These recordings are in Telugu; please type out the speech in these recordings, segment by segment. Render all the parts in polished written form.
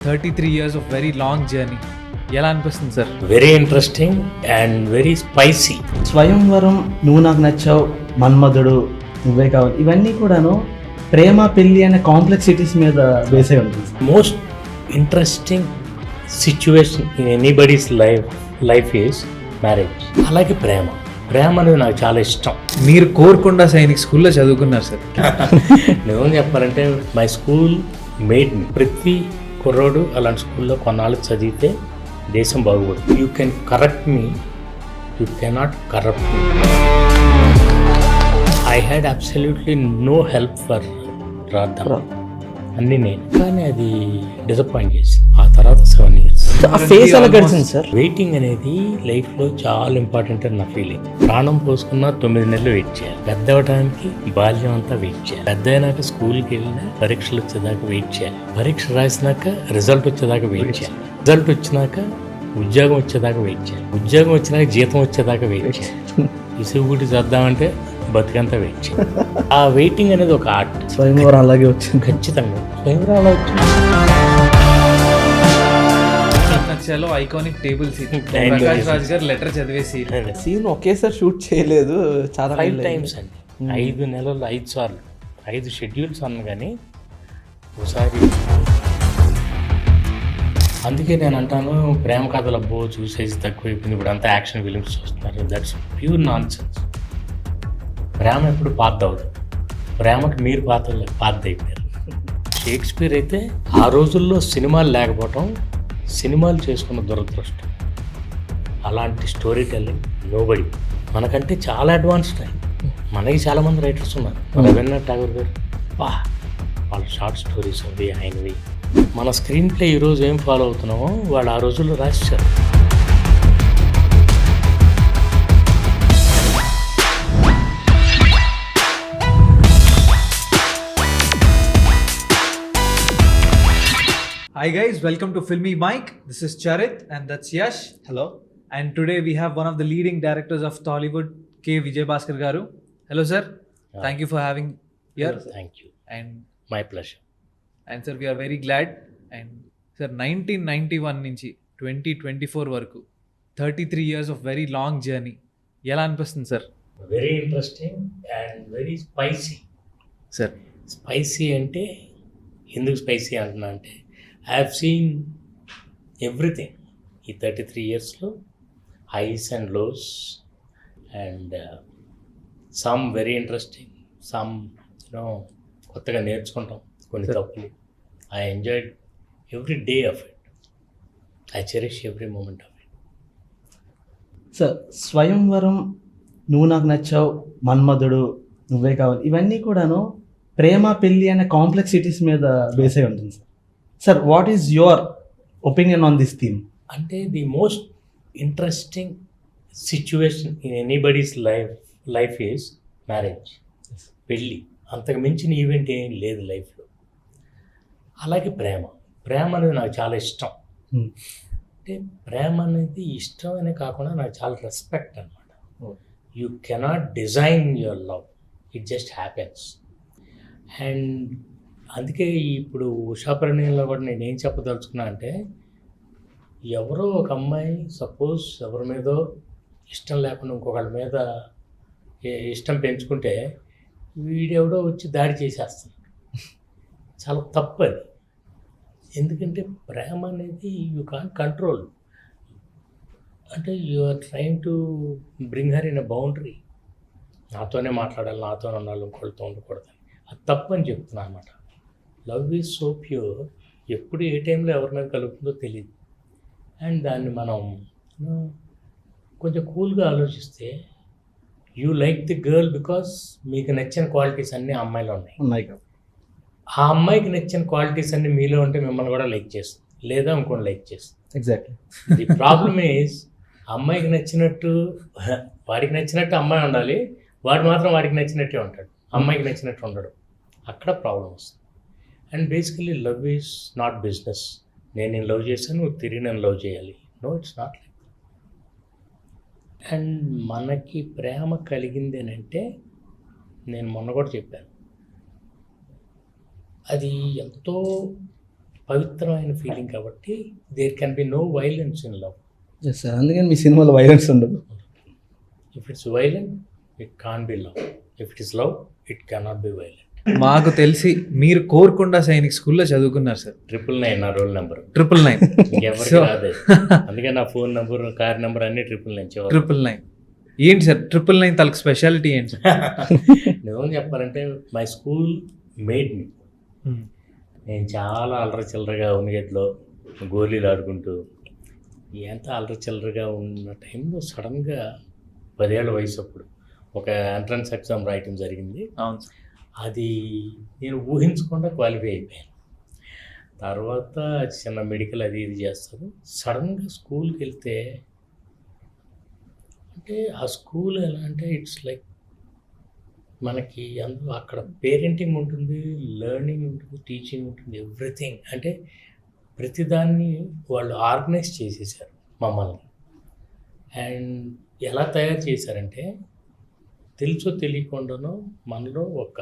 33 years of very long journey. ఎలా అనిపిస్తుంది sir? Very interesting and very spicy. స్వయంవరం, నువ్వు నాకు నచ్చావు, మన్మధుడు, నువ్వే కావాలి, ఇవన్నీ కూడాను ప్రేమ పెళ్లి అనే కాంప్లెక్సిటీస్ మీద బేస్ అయి ఉంటుంది. Most interesting situation in anybody's life is marriage. అలాగే ప్రేమ అనేది నాకు చాలా ఇష్టం. మీరు కోరుకొండ సైనిక్ స్కూల్లో చదువుకున్నారు సార్. నేను చెప్పాలంటే మై స్కూల్ మేడ్ మీ. ప్రతి కుర్రోడు అలాంటి స్కూల్లో కొన్నాళ్ళు చదివితే దేశం బాగుపడుతుంది. You can correct me, you cannot corrupt me. I had absolutely no help for Radha, అన్నీ నేను. కానీ అది డిసప్పాయింట్ చేసింది. ఆ తర్వాత 7 years ఆ ఫేస్ ఎలా గడిచింది సార్? వెయిటింగ్ అనేది లైఫ్లో చాలా ఇంపార్టెంట్ అని నా ఫీలింగ్. ప్రాణం పోసుకున్న 9 నెలలు వెయిట్ చేయాలి. పెద్ద అవడానికి బాల్యం అంతా వెయిట్ చేయాలి. పెద్ద అయినాక స్కూల్కి వెళ్ళినా పరీక్షలు వచ్చేదాకా వెయిట్ చేయాలి. పరీక్ష రాసినాక రిజల్ట్ వచ్చేదాకా వెయిట్ చేయాలి. రిజల్ట్ వచ్చినాక ఉద్యోగం వచ్చేదాకా వెయిట్ చేయాలి. ఉద్యోగం వచ్చినాక జీతం వచ్చేదాకా వెయిట్ చేయాలి. ఇసుగుటి చేద్దామంటే బతికంతా వెయిట్ చేయాలి. ఆ వెయిటింగ్ అనేది ఒక ఆర్ట్. స్వయంవరం అలాగే వచ్చింది. ఖచ్చితంగా స్వయంవరం అలా వచ్చింది. నచ్చాలో iconic table seat, Prakash Raj గారు లెటర్ చదివేసి సీన్ ఒకేసారి షూట్ చేయలేదు, చాలా 5 times అండి. 5 నెలలు 5 సార్లు 5 షెడ్యూల్స్ అన్న కానీ ఒకసారి. అందుకే నేను అంటాను ప్రేమ కథలు అబ్బో చూసేసి తక్కువైపోయింది, ఇప్పుడు అంతా యాక్షన్ ఫిలిమ్స్ చూస్తున్నారు. That's pure nonsense. ప్రేమ ఎప్పుడు పాత అవుతుంది. ప్రేమకి మీరు పాత అయిపోయారు. షేక్స్పియర్ అయితే ఆ రోజుల్లో సినిమాలు లేకపోవటం, సినిమాలు చేసుకున్న దురదృష్టం. అలాంటి స్టోరీ టెల్లింగ్ నోబడి. మనకంటే చాలా అడ్వాన్స్డ్ అయ్యి. మనకి చాలామంది రైటర్స్ ఉన్నారు. రవీంద్రనాథ్ ఠాగూర్ గారు వాళ్ళ షార్ట్ స్టోరీస్ అవి ఆయనవి. మన స్క్రీన్ ప్లే ఈరోజు ఏం ఫాలో అవుతున్నామో వాళ్ళు ఆ రోజుల్లో రాశారు. Hi guys, welcome to Filmy Mike. This is Charit and that's Yash. Hello. And today we have one of the leading directors of Tollywood, K. Vijay Bhaskar garu. Hello sir. Thank you for having here. Thank you. And my pleasure. sir, we are very glad. And sir, 1991 నుంచి 2024 వరకు 33 years of very long journey. ఎలా అనిపిస్తుంది sir? Very interesting and very spicy. Sir spicy అంటే ఎందుకు స్పైసీ అంటున్నా అంటే ఐ హ్యావ్ సీన్ ఎవ్రీథింగ్ ఈ 33 yearsలో. Highs and lows and some very interesting, some కొత్తగా నేర్చుకుంటాం కొన్ని తప్పులు. I enjoyed every day of it. I cherish every moment of it. Sir, Swayamvaram, నువ్వు నాకు నచ్చావు, మన్మధుడు, నువ్వే కావాలి, ఇవన్నీ కూడాను ప్రేమ పెళ్లి అనే కాంప్లెక్సిటీస్ మీద బేస్ అయి ఉంటుంది sir. Sir, what is your opinion on this theme? అంటే the most interesting situation in anybody's life is marriage. పెళ్ళి అంతకు మించిన ఈవెంట్ ఏం లేదు లైఫ్లో. అలాగే ప్రేమ అనేది నాకు చాలా ఇష్టం. అంటే ప్రేమ అనేది ఇష్టం అనే కాకుండా నాకు చాలా రెస్పెక్ట్ అనమాట. You cannot design your love, it just happens. And అందుకే ఇప్పుడు ఉషాపరిణయంలో కూడా నేను ఏం చెప్పదలుచుకున్నా అంటే, ఎవరో ఒక అమ్మాయి సపోజ్ ఎవరి మీదో ఇష్టం లేకుండా ఇంకొకళ్ళ మీద ఇష్టం పెంచుకుంటే వీడెవడో వచ్చి దాడి చేసేస్తాడు. చాలా తప్పు అది. ఎందుకంటే ప్రేమ అనేది యూ కాంట్ కంట్రోల్. అంటే you are trying to bring her in a boundary. నాతోనే మాట్లాడాలి, నాతోనే ఉండాలి, ఇంకోళ్ళతో ఉండకూడదని. అది తప్పు అని చెప్తున్నా అనమాట. Love is so pure. ఎప్పుడు ఏ టైంలో ఎవరి మీద కలుగుతుందో తెలియదు. అండ్ దాన్ని మనం కొంచెం కూల్గా ఆలోచిస్తే, you like the girl because మీకు నచ్చిన క్వాలిటీస్ అన్నీ ఆ అమ్మాయిలో ఉన్నాయి. ఆ అమ్మాయికి నచ్చిన క్వాలిటీస్ అన్నీ మీలో ఉంటే మిమ్మల్ని కూడా లైక్ చేస్తుంది, లేదా ఇంకొని లైక్ చేస్తుంది. ఎగ్జాక్ట్లీ. ది ప్రాబ్లమ్ ఈజ్ అమ్మాయికి నచ్చినట్టు వాడికి నచ్చినట్టు అమ్మాయి ఉండాలి, వాడు మాత్రం వాడికి నచ్చినట్టే ఉంటాడు, అమ్మాయికి నచ్చినట్టు ఉండడు. అక్కడ ప్రాబ్లం వస్తుంది. And basically love is not business. నేను లవ్ చేశాను, నువ్వు తిరిగి నన్ను లవ్ చేయాలి. No, it's not like. And మనకి ప్రేమ కలిగింది అని అంటే, నేను మొన్న కూడా చెప్పాను, అది ఎంతో పవిత్రమైన ఫీలింగ్ కాబట్టి there can be no violence in love. Yes sir, అందుకని మీ సినిమాలో వైలెన్స్ ఉండదు. If it's violent it can't be love, if it is love it cannot be violent. మాకు తెలిసి మీరు కోరుకొండ సైనిక్ స్కూల్లో చదువుకున్నారు సార్. 999 నా రోల్ నెంబర్, 999. ఎవరికి రాదు. అందుకే నా ఫోన్ నెంబర్, కార్ నెంబర్ అన్ని 999. 999 ఏంటి సార్ 999 తలకు స్పెషాలిటీ ఏంటి సార్? నిజం చెప్పాలంటే మై స్కూల్ మేడ్ మీ. నేను చాలా అల్లరి చిల్లరగా ఉన్నగట్లో గోళీలు ఆడుకుంటూ ఎంత అల్లరి చిల్లరగా ఉన్న టైంలో సడన్గా 10 ఏళ్ల వయసు అప్పుడు ఒక ఎంట్రన్స్ ఎగ్జామ్ రాయటం జరిగింది. అవును సార్. అది నేను ఊహించకుండా క్వాలిఫై అయిపోయాను. తర్వాత చిన్న మెడికల్ అది ఇది చేస్తాను. సడన్గా స్కూల్కి వెళ్తే అంటే ఆ స్కూల్ ఎలా అంటే ఇట్స్ లైక్ మనకి అందులో అక్కడ పేరెంటింగ్ ఉంటుంది, లెర్నింగ్ ఉంటుంది, టీచింగ్ ఉంటుంది, ఎవ్రీథింగ్. అంటే ప్రతిదాన్ని వాళ్ళు ఆర్గనైజ్ చేసేసారు మమ్మల్ని. అండ్ ఎలా తయారు చేశారంటే తెలుసో తెలియకుండానో మనలో ఒక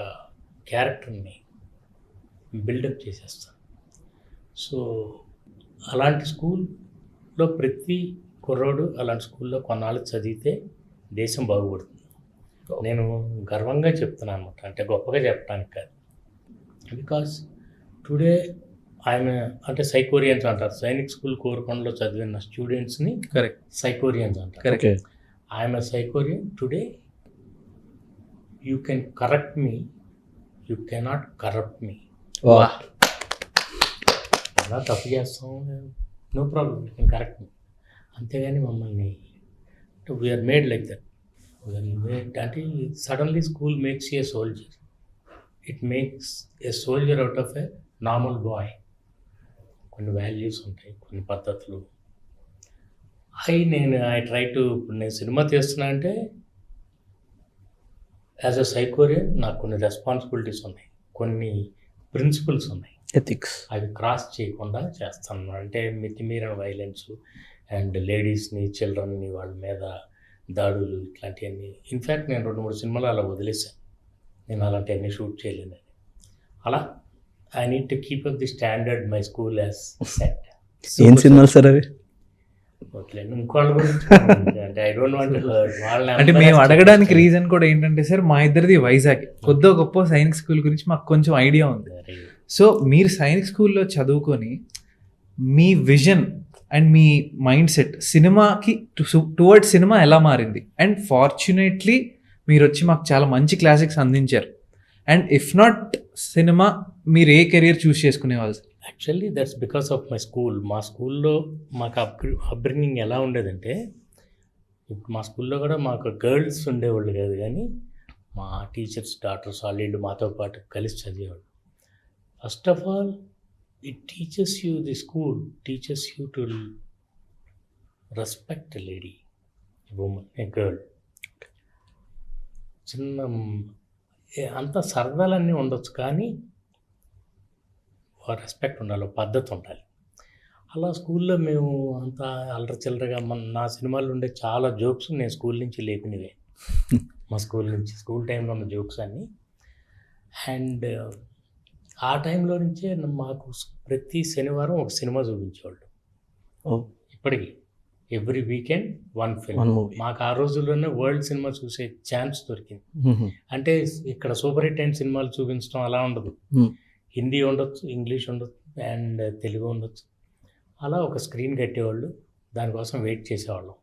క్యారెక్టర్ని బిల్డప్ చేసేస్తారు. సో అలాంటి స్కూల్లో ప్రతి కుర్రోడు అలాంటి స్కూల్లో కొన్నాళ్ళు చదివితే దేశం బాగుపడుతుంది. నేను గర్వంగా చెప్తున్నాను అనమాట, అంటే గొప్పగా చెప్పడానికి కాదు. బికాస్ టుడే ఆయన అంటే సైకోరియన్స్ అంటారు. సైనిక్ స్కూల్ కోరుకొండలో చదివిన స్టూడెంట్స్ని కరెక్ట్ సైకోరియన్స్ అంటారు. Correct. I'm a Saikorian today. You can correct me, you cannot corrupt me. ఎలా తప్పు చేస్తాం, no problem, you can correct me. అంతేగాని మమ్మల్ని వీఆర్ మేడ్ లైక్ దట్. అంటే suddenly school makes a soldier. It makes a soldier out of a normal boy. కొన్ని వాల్యూస్ ఉంటాయి, కొన్ని పద్ధతులు. ఐ ట్రై టు, ఇప్పుడు నేను సినిమా తీస్తున్నా అంటే యాజ్ అ సైకోరియన్ నాకు కొన్ని రెస్పాన్సిబిలిటీస్ ఉన్నాయి, కొన్ని ప్రిన్సిపల్స్ ఉన్నాయి, ఎథిక్స్. అవి క్రాస్ చేయకుండా చేస్తాను. అంటే మితిమీరిన వైలెన్స్ అండ్ లేడీస్ని, చిల్డ్రన్ని వాళ్ళ మీద దాడులు ఇట్లాంటివన్నీ. ఇన్ఫ్యాక్ట్ నేను 2-3 సినిమాలు అలా వదిలేసాను. నేను అలాంటివన్నీ షూట్ చేయలేను. అలా I need to keep up the standard my school as set. ఏం సినిమాలు సార్ అవి? ఇంకోళ్ళ గురించి అంటే I don't want to hurt వాళ్ళని. అంటే మేము అడగడానికి రీజన్ కూడా ఏంటంటే సార్, మా ఇద్దరిది వైజాగ్. కొద్దో గొప్ప సైనిక్ స్కూల్ గురించి మాకు కొంచెం ఐడియా ఉంది. సో మీరు సైనిక్ స్కూల్లో చదువుకొని మీ విజన్ అండ్ మీ మైండ్ సెట్ సినిమాకి టువర్డ్స్ సినిమా ఎలా మారింది? అండ్ ఫార్చునేట్లీ మీరు వచ్చి మాకు చాలా మంచి క్లాసిక్స్ అందించారు. అండ్ ఇఫ్ నాట్ సినిమా, మీరు ఏ కెరియర్ చూస్ చేసుకునేవాళ్ళు? Actually that's because of my school. మా స్కూల్లో మాకు అప్బ్రింగింగ్ ఎలా ఉండేదంటే, ఇప్పుడు మా స్కూల్లో కూడా మాకు గర్ల్స్ ఉండేవాళ్ళు కాదు, కానీ మా టీచర్స్, డాక్టర్స్ వాళ్ళు మాతో పాటు కలిసి చదివేవాళ్ళు. First of all it teaches you, the school teaches you to respect a lady, a woman, a girl. చిన్న అంత సరదాలన్నీ ఉండొచ్చు, కానీ రెస్పెక్ట్ ఉండాలి, పద్ధతి ఉండాలి. అలా స్కూల్లో మేము అంత అల్లరి చిల్లరగా నా సినిమాల్లో ఉండే చాలా జోక్స్ నేను స్కూల్ నుంచి లేపినవే. మా స్కూల్ నుంచి, స్కూల్ టైంలో ఉన్న జోక్స్ అన్నీ. అండ్ ఆ టైంలో నుంచే మాకు ప్రతి శనివారం ఒక సినిమా చూపించేవాళ్ళు. ఇప్పటికీ ఎవ్రీ వీకెండ్ 1 ఫిల్మ్. మాకు ఆ రోజుల్లోనే వరల్డ్ సినిమా చూసే ఛాన్స్ దొరికింది. అంటే ఇక్కడ సూపర్ హిట్ అయిన సినిమాలు చూపించడం అలా ఉండదు. హిందీ ఉండొచ్చు, ఇంగ్లీష్ ఉండొచ్చు, అండ్ తెలుగు ఉండొచ్చు. అలా ఒక స్క్రీన్ కట్టేవాళ్ళు, దానికోసం వెయిట్ చేసేవాళ్ళం.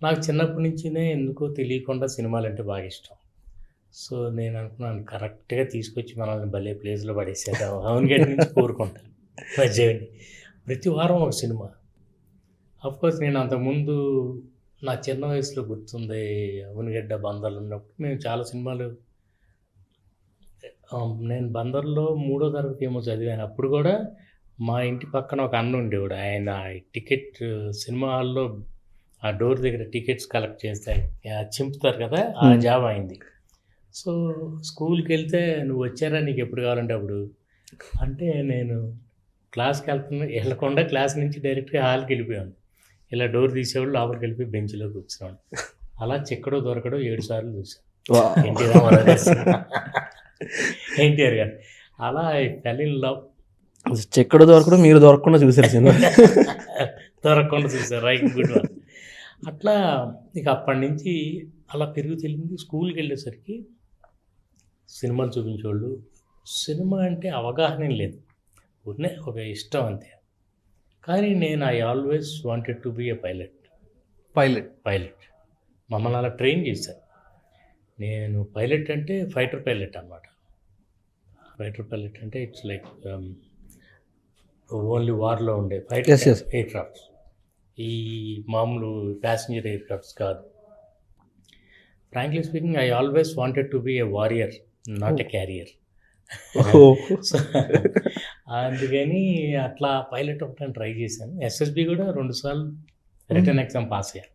నాకు చిన్నప్పటి నుంచినే ఎందుకో తెలియకుండా సినిమాలు అంటే బాగా ఇష్టం. సో నేను అనుకున్నాను, కరెక్ట్గా తీసుకొచ్చి మనల్ని భలే ప్లేస్లో పడేసేద్దాం. అవునుగడ్డ నుంచి కోరుకుంటాను మధ్యని ప్రతి వారం ఒక సినిమా. అఫ్కోర్స్ నేను అంతకుముందు నా చిన్న వయసులో గుర్తుంది, అవునుగడ్డ బందర్లు ఉన్నప్పుడు మేము చాలా సినిమాలు. నేను బందర్లో 3వ తరగతి ఏమో చదివాను. అప్పుడు కూడా మా ఇంటి పక్కన ఒక అన్న ఉండేవాడు. ఆయన టికెట్ సినిమా హాల్లో ఆ డోర్ దగ్గర టికెట్స్ కలెక్ట్ చేస్తే చింపుతారు కదా, ఆ జాబ్ అయింది. సో స్కూల్కి వెళ్తే నువ్వు వచ్చారా, నీకు ఎప్పుడు కావాలంటే అప్పుడు అంటే, నేను క్లాస్కి వెళ్ళకుండా క్లాస్ నుంచి డైరెక్ట్గా హాల్కి వెళ్ళిపోయాను. ఇలా డోర్ తీసేవాళ్ళు, లోపలికి వెళ్ళిపోయి బెంచ్లో కూర్చున్నాను. అలా చెక్కడో దొరకడో 7 సార్లు చూసాను ఎన్టీఆర్ గారు. అలా ఐ ఫెల్ ఇన్ లవ్. చెక్కడు దొరకడం మీరు దొరకకుండా చూసారు సినిమా. దొరకకుండా చూసారు, రైట్, గుడ్ వన్. అట్లా ఇక అప్పటి నుంచి అలా పెరుగు తెలిసింది. స్కూల్కి వెళ్ళేసరికి సినిమాలు చూపించేవాళ్ళు. సినిమా అంటే అవగాహన లేదు, ఊరినే ఒక ఇష్టం అంతే. కానీ నేను I always wanted to be a pilot. Pilot మమ్మల్ని అలా ట్రైన్ చేశారు. నేను పైలట్ అంటే ఫైటర్ పైలట్ అనమాట. ఫైటర్ పైలట్ అంటే ఇట్స్ లైక్ ఓన్లీ వార్లో ఉండే fighter Yes, yes. Aircrafts, ఈ మామూలు ప్యాసింజర్ ఎయిర్ క్రాఫ్ట్స్ కాదు. Frankly speaking, I always wanted to be a warrior, not a carrier. So అందుకని అట్లా పైలట్ ఒకటి ట్రై చేశాను. ఎస్ఎస్బి కూడా 2 సార్లు రిటర్న్ ఎగ్జామ్ పాస్ అయ్యాను.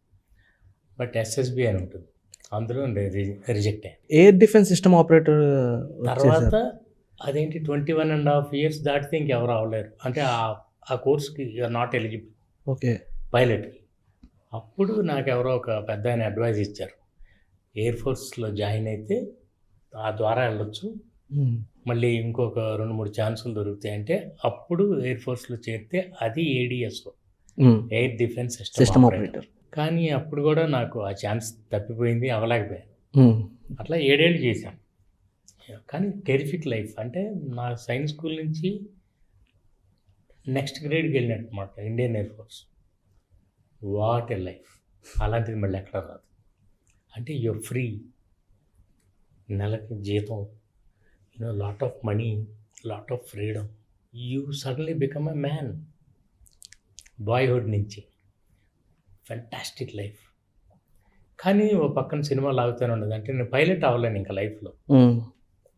బట్ ఎస్ఎస్బి అని ఉంటుంది, అందులో రిజెక్ట్ అయ్యాను. ఎయిర్ డిఫెన్స్ సిస్టమ్ ఆపరేటర్ తర్వాత అదేంటి 21.5 years దాటితే ఇంకెవరు అవ్వలేరు, అంటే ఆ కోర్స్కి యూఆర్ నాట్ ఎలిజిబుల్ ఓకే. పైలట్కి. అప్పుడు నాకు ఎవరో ఒక పెద్ద ఆయన అడ్వైజ్ ఇచ్చారు, ఎయిర్ ఫోర్స్లో జాయిన్ అయితే ఆ ద్వారా వెళ్ళొచ్చు, మళ్ళీ ఇంకొక 2-3 ఛాన్సులు దొరుకుతాయి. అంటే అప్పుడు ఎయిర్ ఫోర్స్లో చేరితే అది ఏడిఎస్ఓ, ఎయిర్ డిఫెన్స్ సిస్టమ్ ఆపరేటర్. కానీ అప్పుడు కూడా నాకు ఆ ఛాన్స్ తప్పిపోయింది, అవ్వలేకపోయాను. అట్లా 7 ఏళ్ళు చేశాను. కానీ టెరిఫిక్ లైఫ్. అంటే నా సైన్స్ స్కూల్ నుంచి నెక్స్ట్ గ్రేడ్కి వెళ్ళినట్టు అనమాట, Indian air force. What a life! అలాంటిది మళ్ళీ ఎక్కడ రాదు. అంటే యూర్ ఫ్రీ, నెలకి జీతం, lot of money, lot of freedom. You suddenly become a man. Boyhood నుంచి ఫెంటాస్టిక్ లైఫ్. కానీ ఓ పక్కన సినిమా లాగుతూనే ఉండదు. అంటే నేను పైలట్ అవ్వలేను ఇంకా లైఫ్లో.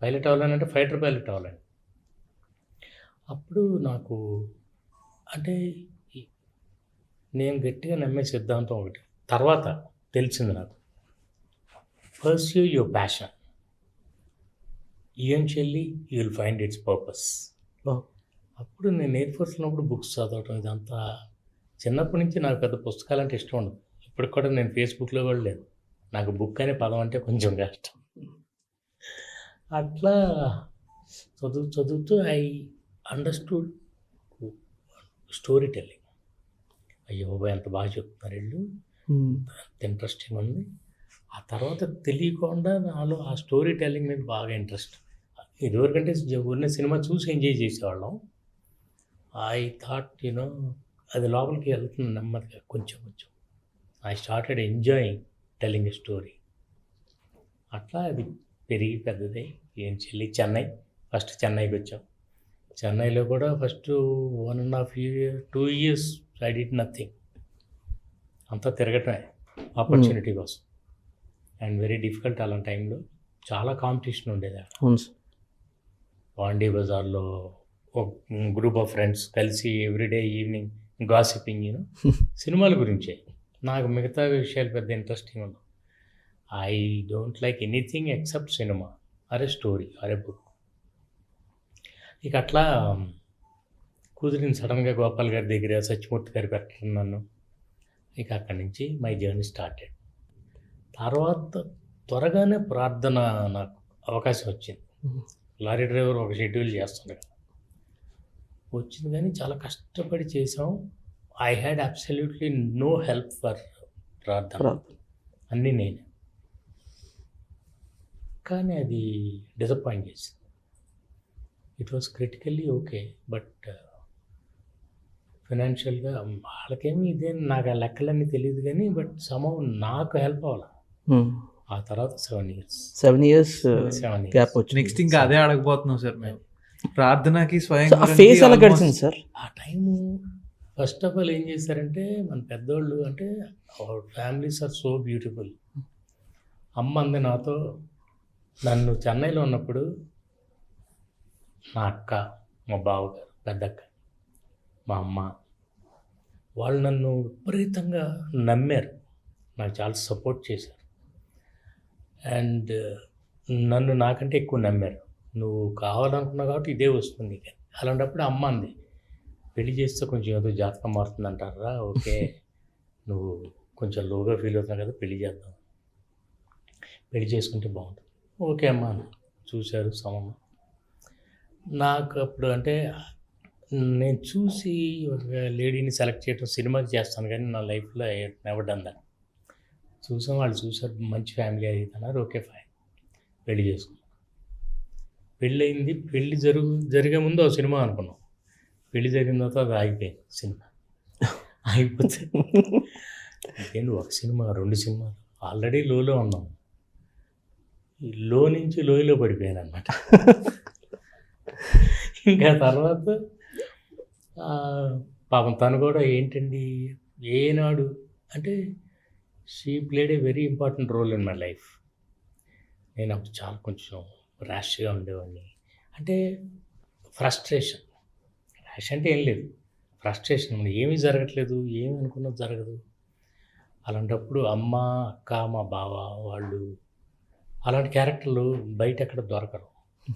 పైలట్ అవ్వాలంటే ఫైటర్ పైలట్ అవ్వాలని. అప్పుడు నాకు అంటే నేను గట్టిగా నమ్మే సిద్ధాంతం ఒకటి తర్వాత తెలిసింది నాకు, pursue your passion, eventually you will find its purpose. అప్పుడు నేను ఎయిర్ ఫోర్స్లో ఉన్నప్పుడు బుక్స్ చదవటం ఇదంతా, చిన్నప్పటి నుంచి నాకు పెద్ద పుస్తకాలు అంటే ఇష్టం ఉండదు. ఇప్పటికి కూడా నేను ఫేస్బుక్లో కూడా లేదు, నాకు బుక్ అనే పదం అంటే కొంచెం కష్టం. అట్లా చదువుతూ ఐ అండర్స్టూడ్ స్టోరీ టెల్లింగ్. అయ్యో బాబాయ్ ఎంత బాగా చెప్తున్నారు వీళ్ళు, అంత ఇంట్రెస్టింగ్ ఉంది. ఆ తర్వాత తెలియకుండా నాలో ఆ స్టోరీ టెల్లింగ్ మీద బాగా ఇంట్రెస్ట్. ఇదివరకంటే ఊరినే సినిమా చూసి ఎంజాయ్ చేసేవాళ్ళం. ఐ థాట్ అది లోపలికి వెళ్తుంది నెమ్మదిగా కొంచెం. I started enjoying telling a story. అట్లా అది పెరిగి పెద్దదై ఏం చెల్లి ఫస్ట్ చెన్నైకి వచ్చాం. చెన్నైలో కూడా first 1.5 years 2 years I did nothing. అంతా తిరగటమే ఆపర్చునిటీ కోసం. అండ్ వెరీ డిఫికల్ట్ అలాంటి టైంలో. చాలా కాంపిటీషన్ ఉండేది అక్కడ. పాండీ బజార్లో ఒక గ్రూప్ ఆఫ్ ఫ్రెండ్స్ కలిసి ఎవ్రీడే ఈవినింగ్ గాసిపింగ్ సినిమాల గురించే. నాకు మిగతా విషయాలు పెద్ద ఇంట్రెస్టింగ్ ఉండవు. I don't like anything except cinema or a story or a book. ఇక అట్లా కుదిరింది సడన్గా గోపాల్ గారి దగ్గర సత్యమూర్తి గారు పెట్టడం నన్ను. ఇక అక్కడి నుంచి మై జర్నీ స్టార్టెడ్. తర్వాత త్వరగానే ప్రార్థన నాకు అవకాశం వచ్చింది. లారీ డ్రైవర్ ఒక షెడ్యూల్ చేస్తుండే వచ్చింది, కానీ చాలా కష్టపడి చేసాం. I had absolutely no help for Prarthana, అన్నీ నేనే. కానీ అది డిసప్పాయింట్ చేసింది. It was critically okay, but ఫైనాన్షియల్గా వాళ్ళకేమీ ఇదే, నాకు ఆ లెక్కలన్నీ తెలియదు కానీ బట్ సమ్హౌ నాకు హెల్ప్ అవ్వాలి. ఆ తర్వాత 7 years గ్యాప్ వచ్చింది. నెక్స్ట్ ఇంకా అదే అడగబోతున్నాం సార్ మేము. ప్రార్థనకి స్వయం ఫేస్ ఎలా గడిచింది సార్ ఆ టైము? ఫస్ట్ ఆఫ్ ఆల్ ఏం చేశారంటే మన పెద్దోళ్ళు, అంటే our families are so beautiful. అమ్మ అంది నాతో, నన్ను చెన్నైలో ఉన్నప్పుడు మా అక్క, మా బావగారు, పెద్దక్క, మా అమ్మ, వాళ్ళు నన్ను విపరీతంగా నమ్మారు, నాకు చాలా సపోర్ట్ చేశారు. అండ్ నన్ను నాకంటే ఎక్కువ నమ్మారు. నువ్వు కావాలనుకున్నావు కాబట్టి ఇదే వస్తుంది నీకు. అలాంటప్పుడు అమ్మ అంది, పెళ్లి చేస్తే కొంచెం ఏదో జాతకం మారుతుంది అంటారా, ఓకే నువ్వు కొంచెం లోగా ఫీల్ అవుతున్నావు కదా, పెళ్లి చేద్దాం, పెళ్లి చేసుకుంటే బాగుంటుంది. ఓకే అమ్మ చూశారు సమమ్మ. నాకు అప్పుడు అంటే నేను చూసి ఒక లేడీని సెలెక్ట్ చేయడం సినిమాకి చేస్తాను కానీ నా లైఫ్లో నెవర్ డన్ దట్. చూసాం, వాళ్ళు చూసారు, మంచి ఫ్యామిలీ అది అన్నారు, ఓకే ఫైన్, పెళ్లి చేసుకున్నాం. పెళ్ళి అయింది, పెళ్ళి జరిగే ముందు ఒక సినిమా అనుకున్నాం, పెళ్లి జరిగిన తర్వాత అది ఆగిపోయింది సినిమా. ఆగిపోతే ఏంటి ఒక సినిమా 2 సినిమాలు, ఆల్రెడీ లోలో ఉన్నాం, ఈ లో నుంచి లోయలో పడిపోయాను అనమాట. ఇంకా తర్వాత పాపం తను కూడా ఏంటండి ఏనాడు అంటే she played a very important role in my life. నేను అప్పుడు చాలా కొంచెం ర్యాష్గా ఉండేవాడిని, అంటే ఫ్రస్ట్రేషన్. ర్యాష్ అంటే ఏం లేదు, ఫ్రస్ట్రేషన్, ఏమీ జరగట్లేదు, ఏమి అనుకున్నది జరగదు. అలాంటప్పుడు అమ్మ, అక్క, మా బావ వాళ్ళు అలాంటి క్యారెక్టర్లు బయట ఎక్కడ దొరకరు.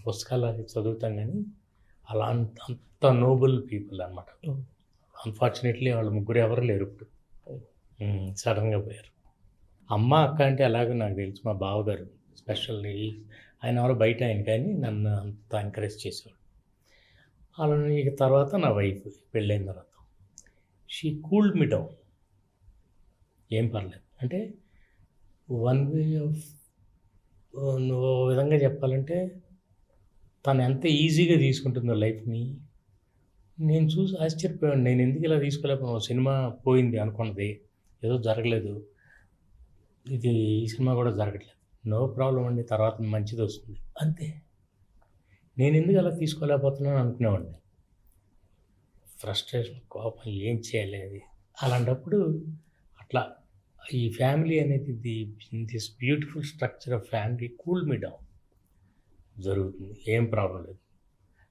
పుస్తకాలు అది చదువుతాం కానీ అలా అంత నోబుల్ పీపుల్ అనమాట. అన్ఫార్చునేట్లీ వాళ్ళు ముగ్గురు ఎవరు లేరు ఇప్పుడు, సడన్గా పోయారు. అమ్మ, అక్క అంటే అలాగే నాకు తెలుసు, మా బావగారు స్పెషల్లీ ఆయన ఎవరో బయట ఆయన కానీ నన్ను అంత ఎంకరేజ్ చేసేవాడు. అలా ఇక తర్వాత నా వైఫ్ పెళ్ళైన తర్వాత షీ కూల్డ్ మీ డౌన్. ఏం పర్లేదు అంటే వన్ వే ఆఫ్, ఓ విధంగా చెప్పాలంటే తను ఎంత ఈజీగా తీసుకుంటుందో లైఫ్ని నేను చూసి ఆశ్చర్యపోయాను. నేను ఎందుకు ఇలా తీసుకోలేకపోయాను, సినిమా పోయింది అనుకున్నది, ఏదో జరగలేదు, ఇది ఈ సినిమా కూడా జరగట్లేదు, నో ప్రాబ్లం అండి, తర్వాత మంచిది వస్తుంది అంతే. నేను ఎందుకు అలా తీసుకోలేకపోతున్నాను అనుకునేవాడిని. ఫ్రస్ట్రేషన్, కోపం, ఏం చేయాలి అది. అలాంటప్పుడు అట్లా ఈ ఫ్యామిలీ అనేది this beautiful structure of family cool me down జరుగుతుంది, ఏం ప్రాబ్లం లేదు.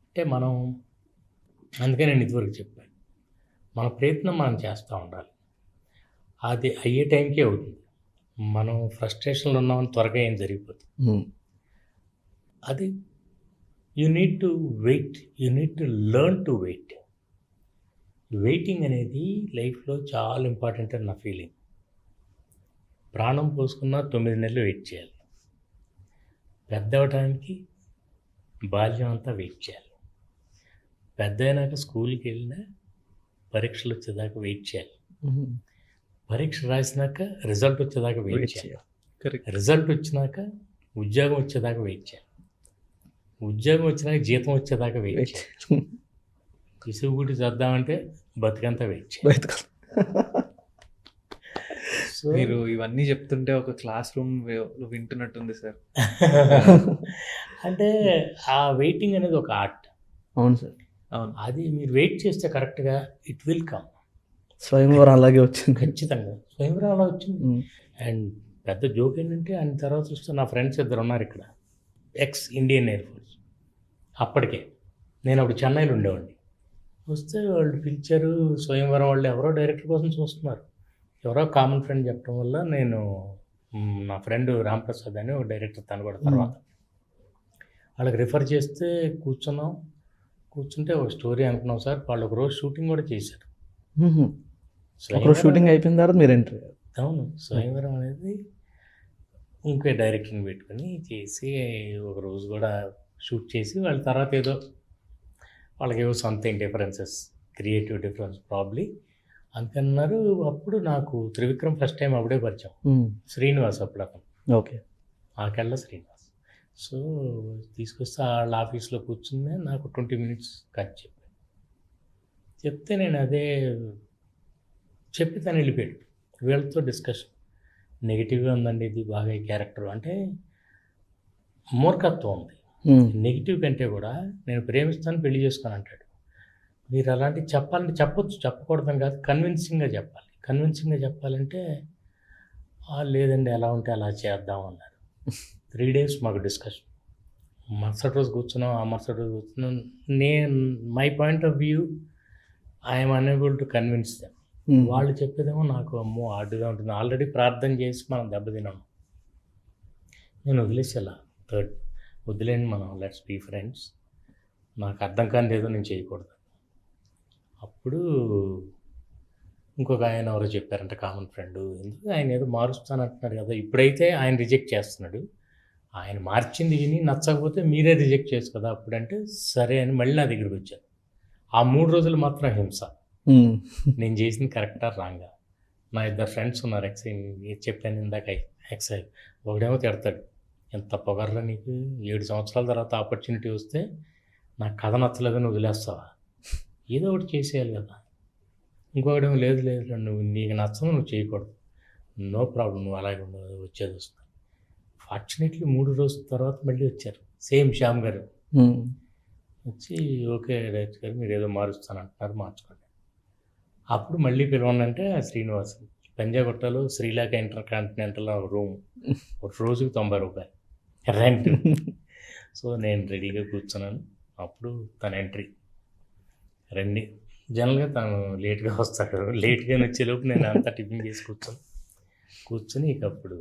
అంటే మనం అందుకే నేను ఇదివరకు చెప్పాను, మన ప్రయత్నం మనం చేస్తూ ఉండాలి, అది అయ్యే టైంకే అవుతుంది. మనం ఫ్రస్ట్రేషన్లో ఉన్నామని త్వరగా ఏం జరిగిపోతుంది. అది you need to wait, you need to learn to wait. Waiting అనేది లైఫ్లో చాలా ఇంపార్టెంట్ అని నా ఫీలింగ్. ప్రాణం పోసుకున్న 9 నెలలు వెయిట్ చేయాలి, పెద్ద అవడానికి బాల్యం అంతా వెయిట్ చేయాలి, పెద్ద అయినాక స్కూల్కి వెళ్ళినా పరీక్షలు వచ్చేదాకా వెయిట్ చేయాలి, పరీక్ష రాసినాక రిజల్ట్ వచ్చేదాకా వెయిట్ చేయాలి, రిజల్ట్ వచ్చినాక ఉద్యోగం వచ్చేదాకా వెయిట్ చేయాలి, ఉద్యోగం వచ్చినాక జీతం వచ్చేదాకా వెయిట్ చేయాలి, విసుగుడి చేద్దామంటే బతికంతా వెయిట్ చేయాలి. సో మీరు ఇవన్నీ చెప్తుంటే ఒక క్లాస్ రూమ్ వింటున్నట్టుంది సార్. అంటే ఆ వెయిటింగ్ అనేది ఒక ఆర్ట్. అవును సార్, అవును. అది మీరు వెయిట్ చేస్తే కరెక్ట్గా ఇట్ విల్ కమ్. స్వయంవరం అలాగే వచ్చింది, ఖచ్చితంగా స్వయంవరం అలా వచ్చింది. అండ్ పెద్ద జోక్ ఏంటంటే ఆయన తర్వాత చూస్తే నా ఫ్రెండ్స్ 2 ఉన్నారు ఇక్కడ, ఎక్స్ ఇండియన్ ఎయిర్ ఫోర్స్. అప్పటికే నేను అప్పుడు చెన్నైలో ఉండేవాడిని. వస్తే వాళ్ళు పిలిచారు, స్వయంవరం వాళ్ళు ఎవరో డైరెక్టర్ కోసం చూస్తున్నారు, ఎవరో కామన్ ఫ్రెండ్ చెప్పడం వల్ల నేను నా ఫ్రెండ్ రాంప్రసాద్ అని ఒక డైరెక్టర్, తను కూడా తర్వాత వాళ్ళకి రిఫర్ చేస్తే కూర్చుంటే ఒక స్టోరీ అనుకున్నాం సార్. వాళ్ళు ఒక రోజు షూటింగ్ కూడా చేశారు. ఒకరోజు షూటింగ్ అయిపోయిన తర్వాత మీరు ఎంట్రీ. అవును, స్వయంవరం అనేది ఇంకో డైరెక్టర్ని పెట్టుకొని చేసి ఒక రోజు కూడా షూట్ చేసి వాళ్ళ తర్వాత ఏదో వాళ్ళకి ఏవో something differences, creative difference probably అందుకన్నారు. అప్పుడు నాకు త్రివిక్రమ్ ఫస్ట్ టైం అప్పుడే పరిచయం, శ్రీనివాస్ అప్పుడు అతను, ఓకే, ఆకెళ్ళ శ్రీనివాస్. సో తీసుకొస్తే వాళ్ళ ఆఫీస్లో కూర్చుని నాకు 20 minutes కట్ చెప్తే నేను అదే చెప్పి తను వెళ్ళిపోయాడు. వీళ్ళతో డిస్కషన్ నెగిటివ్గా ఉందండి, ఇది బాగా ఈ క్యారెక్టర్ అంటే మూర్ఖత్వం ఉంది. నెగిటివ్ కంటే కూడా నేను ప్రేమిస్తాను, పెళ్లి చేసుకొని అంటాడు. మీరు అలాంటివి చెప్పాలంటే చెప్పొచ్చు, చెప్పకూడదని కాదు, కన్విన్సింగ్గా చెప్పాలి. కన్విన్సింగ్గా చెప్పాలంటే లేదండి ఎలా ఉంటే అలా చేద్దాం అన్నారు. 3 days మాకు డిస్కషన్. మరుసటి రోజు కూర్చున్నాం, ఆ మరుసటి రోజు కూర్చున్నాం. My point of view I'm unable to convince them. వాళ్ళు చెప్పేదేమో నాకు అమ్మో ఆర్డుగా ఉంటుంది. ఆల్రెడీ ప్రార్థన చేసి మనం దెబ్బతిన్నాము. నేను వదిలేసేలా వదిలేండి, మనం లెట్స్ బీ ఫ్రెండ్స్, నాకు అర్థం కాని ఏదో నేను చేయకూడదు. అప్పుడు ఇంకొక ఆయన ఎవరో చెప్పారంట, కామన్ ఫ్రెండ్, ఎందుకు ఆయన ఏదో మారుస్తానంటున్నాడు కదా, ఇప్పుడైతే ఆయన రిజెక్ట్ చేస్తున్నాడు, ఆయన మార్చింది విని నచ్చకపోతే మీరే రిజెక్ట్ చేయొచ్చు కదా అప్పుడంటే సరే అని మళ్ళీ నా దగ్గరికి వచ్చారు. ఆ 3 రోజులు మాత్రం హింస. నేను చేసింది కరెక్టా రాంగా. నా ఇద్దరు ఫ్రెండ్స్ ఉన్నారు చెప్పాను ఇందాక ఎక్సైజ్. ఒకడేమో తిడతాడు, ఎంత పొగర్రా నీకు, 7 సంవత్సరాల తర్వాత ఆపర్చునిటీ వస్తే నాకు కథ నచ్చలేదని వదిలేస్తావా, ఏదో ఒకటి చేసేయాలి కదా. ఇంకొకడేమో లేదు లేదు నువ్వు నీకు నచ్చదు నువ్వు చేయకూడదు, నో ప్రాబ్లం నువ్వు అలాగే వచ్చేది వస్తుంది. ఫార్చునేట్లీ 3 రోజుల తర్వాత మళ్ళీ వచ్చారు సేమ్ శ్యామ్ గారు. వచ్చి ఓకే డైరెక్టర్ గారు మీరు ఏదో మారుస్తానంటున్నారు మార్చుకోండి. అప్పుడు మళ్ళీ పిలవనంటే శ్రీనివాస్ పంజాగుట్టలో శ్రీలంక ఇంటర్ కాంటినెంటల్ రూమ్ ఒక రోజుకి 90 రూపాయలు రెంట్. సో నేను రెడీగా కూర్చున్నాను. అప్పుడు తన ఎంట్రీ రండి. జనరల్గా తను లేట్గా వస్తాడు, లేట్గా వచ్చేలోపు నేను అంతా టిఫిన్ చేసి కూర్చొని ఇక అప్పుడు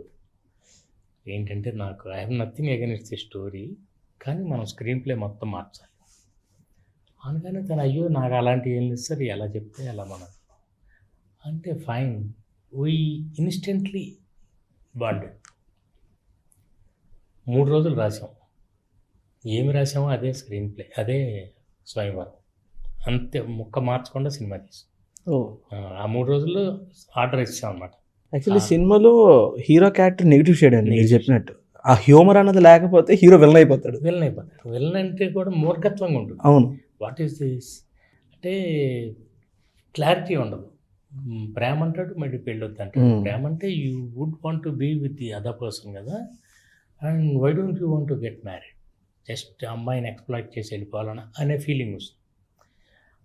ఏంటంటే నాకు I have nothing against the story, కానీ మనం స్క్రీన్ ప్లే మొత్తం మార్చాలి అనగానే తను అయ్యో నాకు అలాంటివి ఏం లేదు సార్, ఎలా చెప్తే అలా మనం అంటే ఫైన్ వీ ఇన్స్టెంట్లీ బాండెడ్. 3 రోజులు రాసాం, ఏమి రాసామో అదే స్క్రీన్ ప్లే, అదే స్వయంవరం, అంతే ముక్క మార్చకుండా సినిమా తీసాం. ఆ 3 రోజుల్లో ఆర్డర్ ఇచ్చాం అనమాట. యాక్చువల్లీ సినిమాలో హీరో క్యారెక్టర్ నెగిటివ్ షేడ్ అండి మీరు చెప్పినట్టు. ఆ హ్యూమర్ అన్నది లేకపోతే హీరో విలన్ అయిపోతాడు. విలన్ అంటే కూడా మూర్ఖత్వంగా ఉంటుంది. అవును, వాట్ ఈస్ దిస్ అంటే క్లారిటీ ఉండదు. ప్రేమ అంటాడు మళ్ళీ పెళ్ళొద్దు అంటాడు. ప్రేమ అంటే you would want to be with the other person కదా, and why don't you want to get married, just అమ్మాయిని ఎక్స్ప్లాయిట్ చేసి వెళ్ళిపోవాలని అనే ఫీలింగ్ వస్తుంది.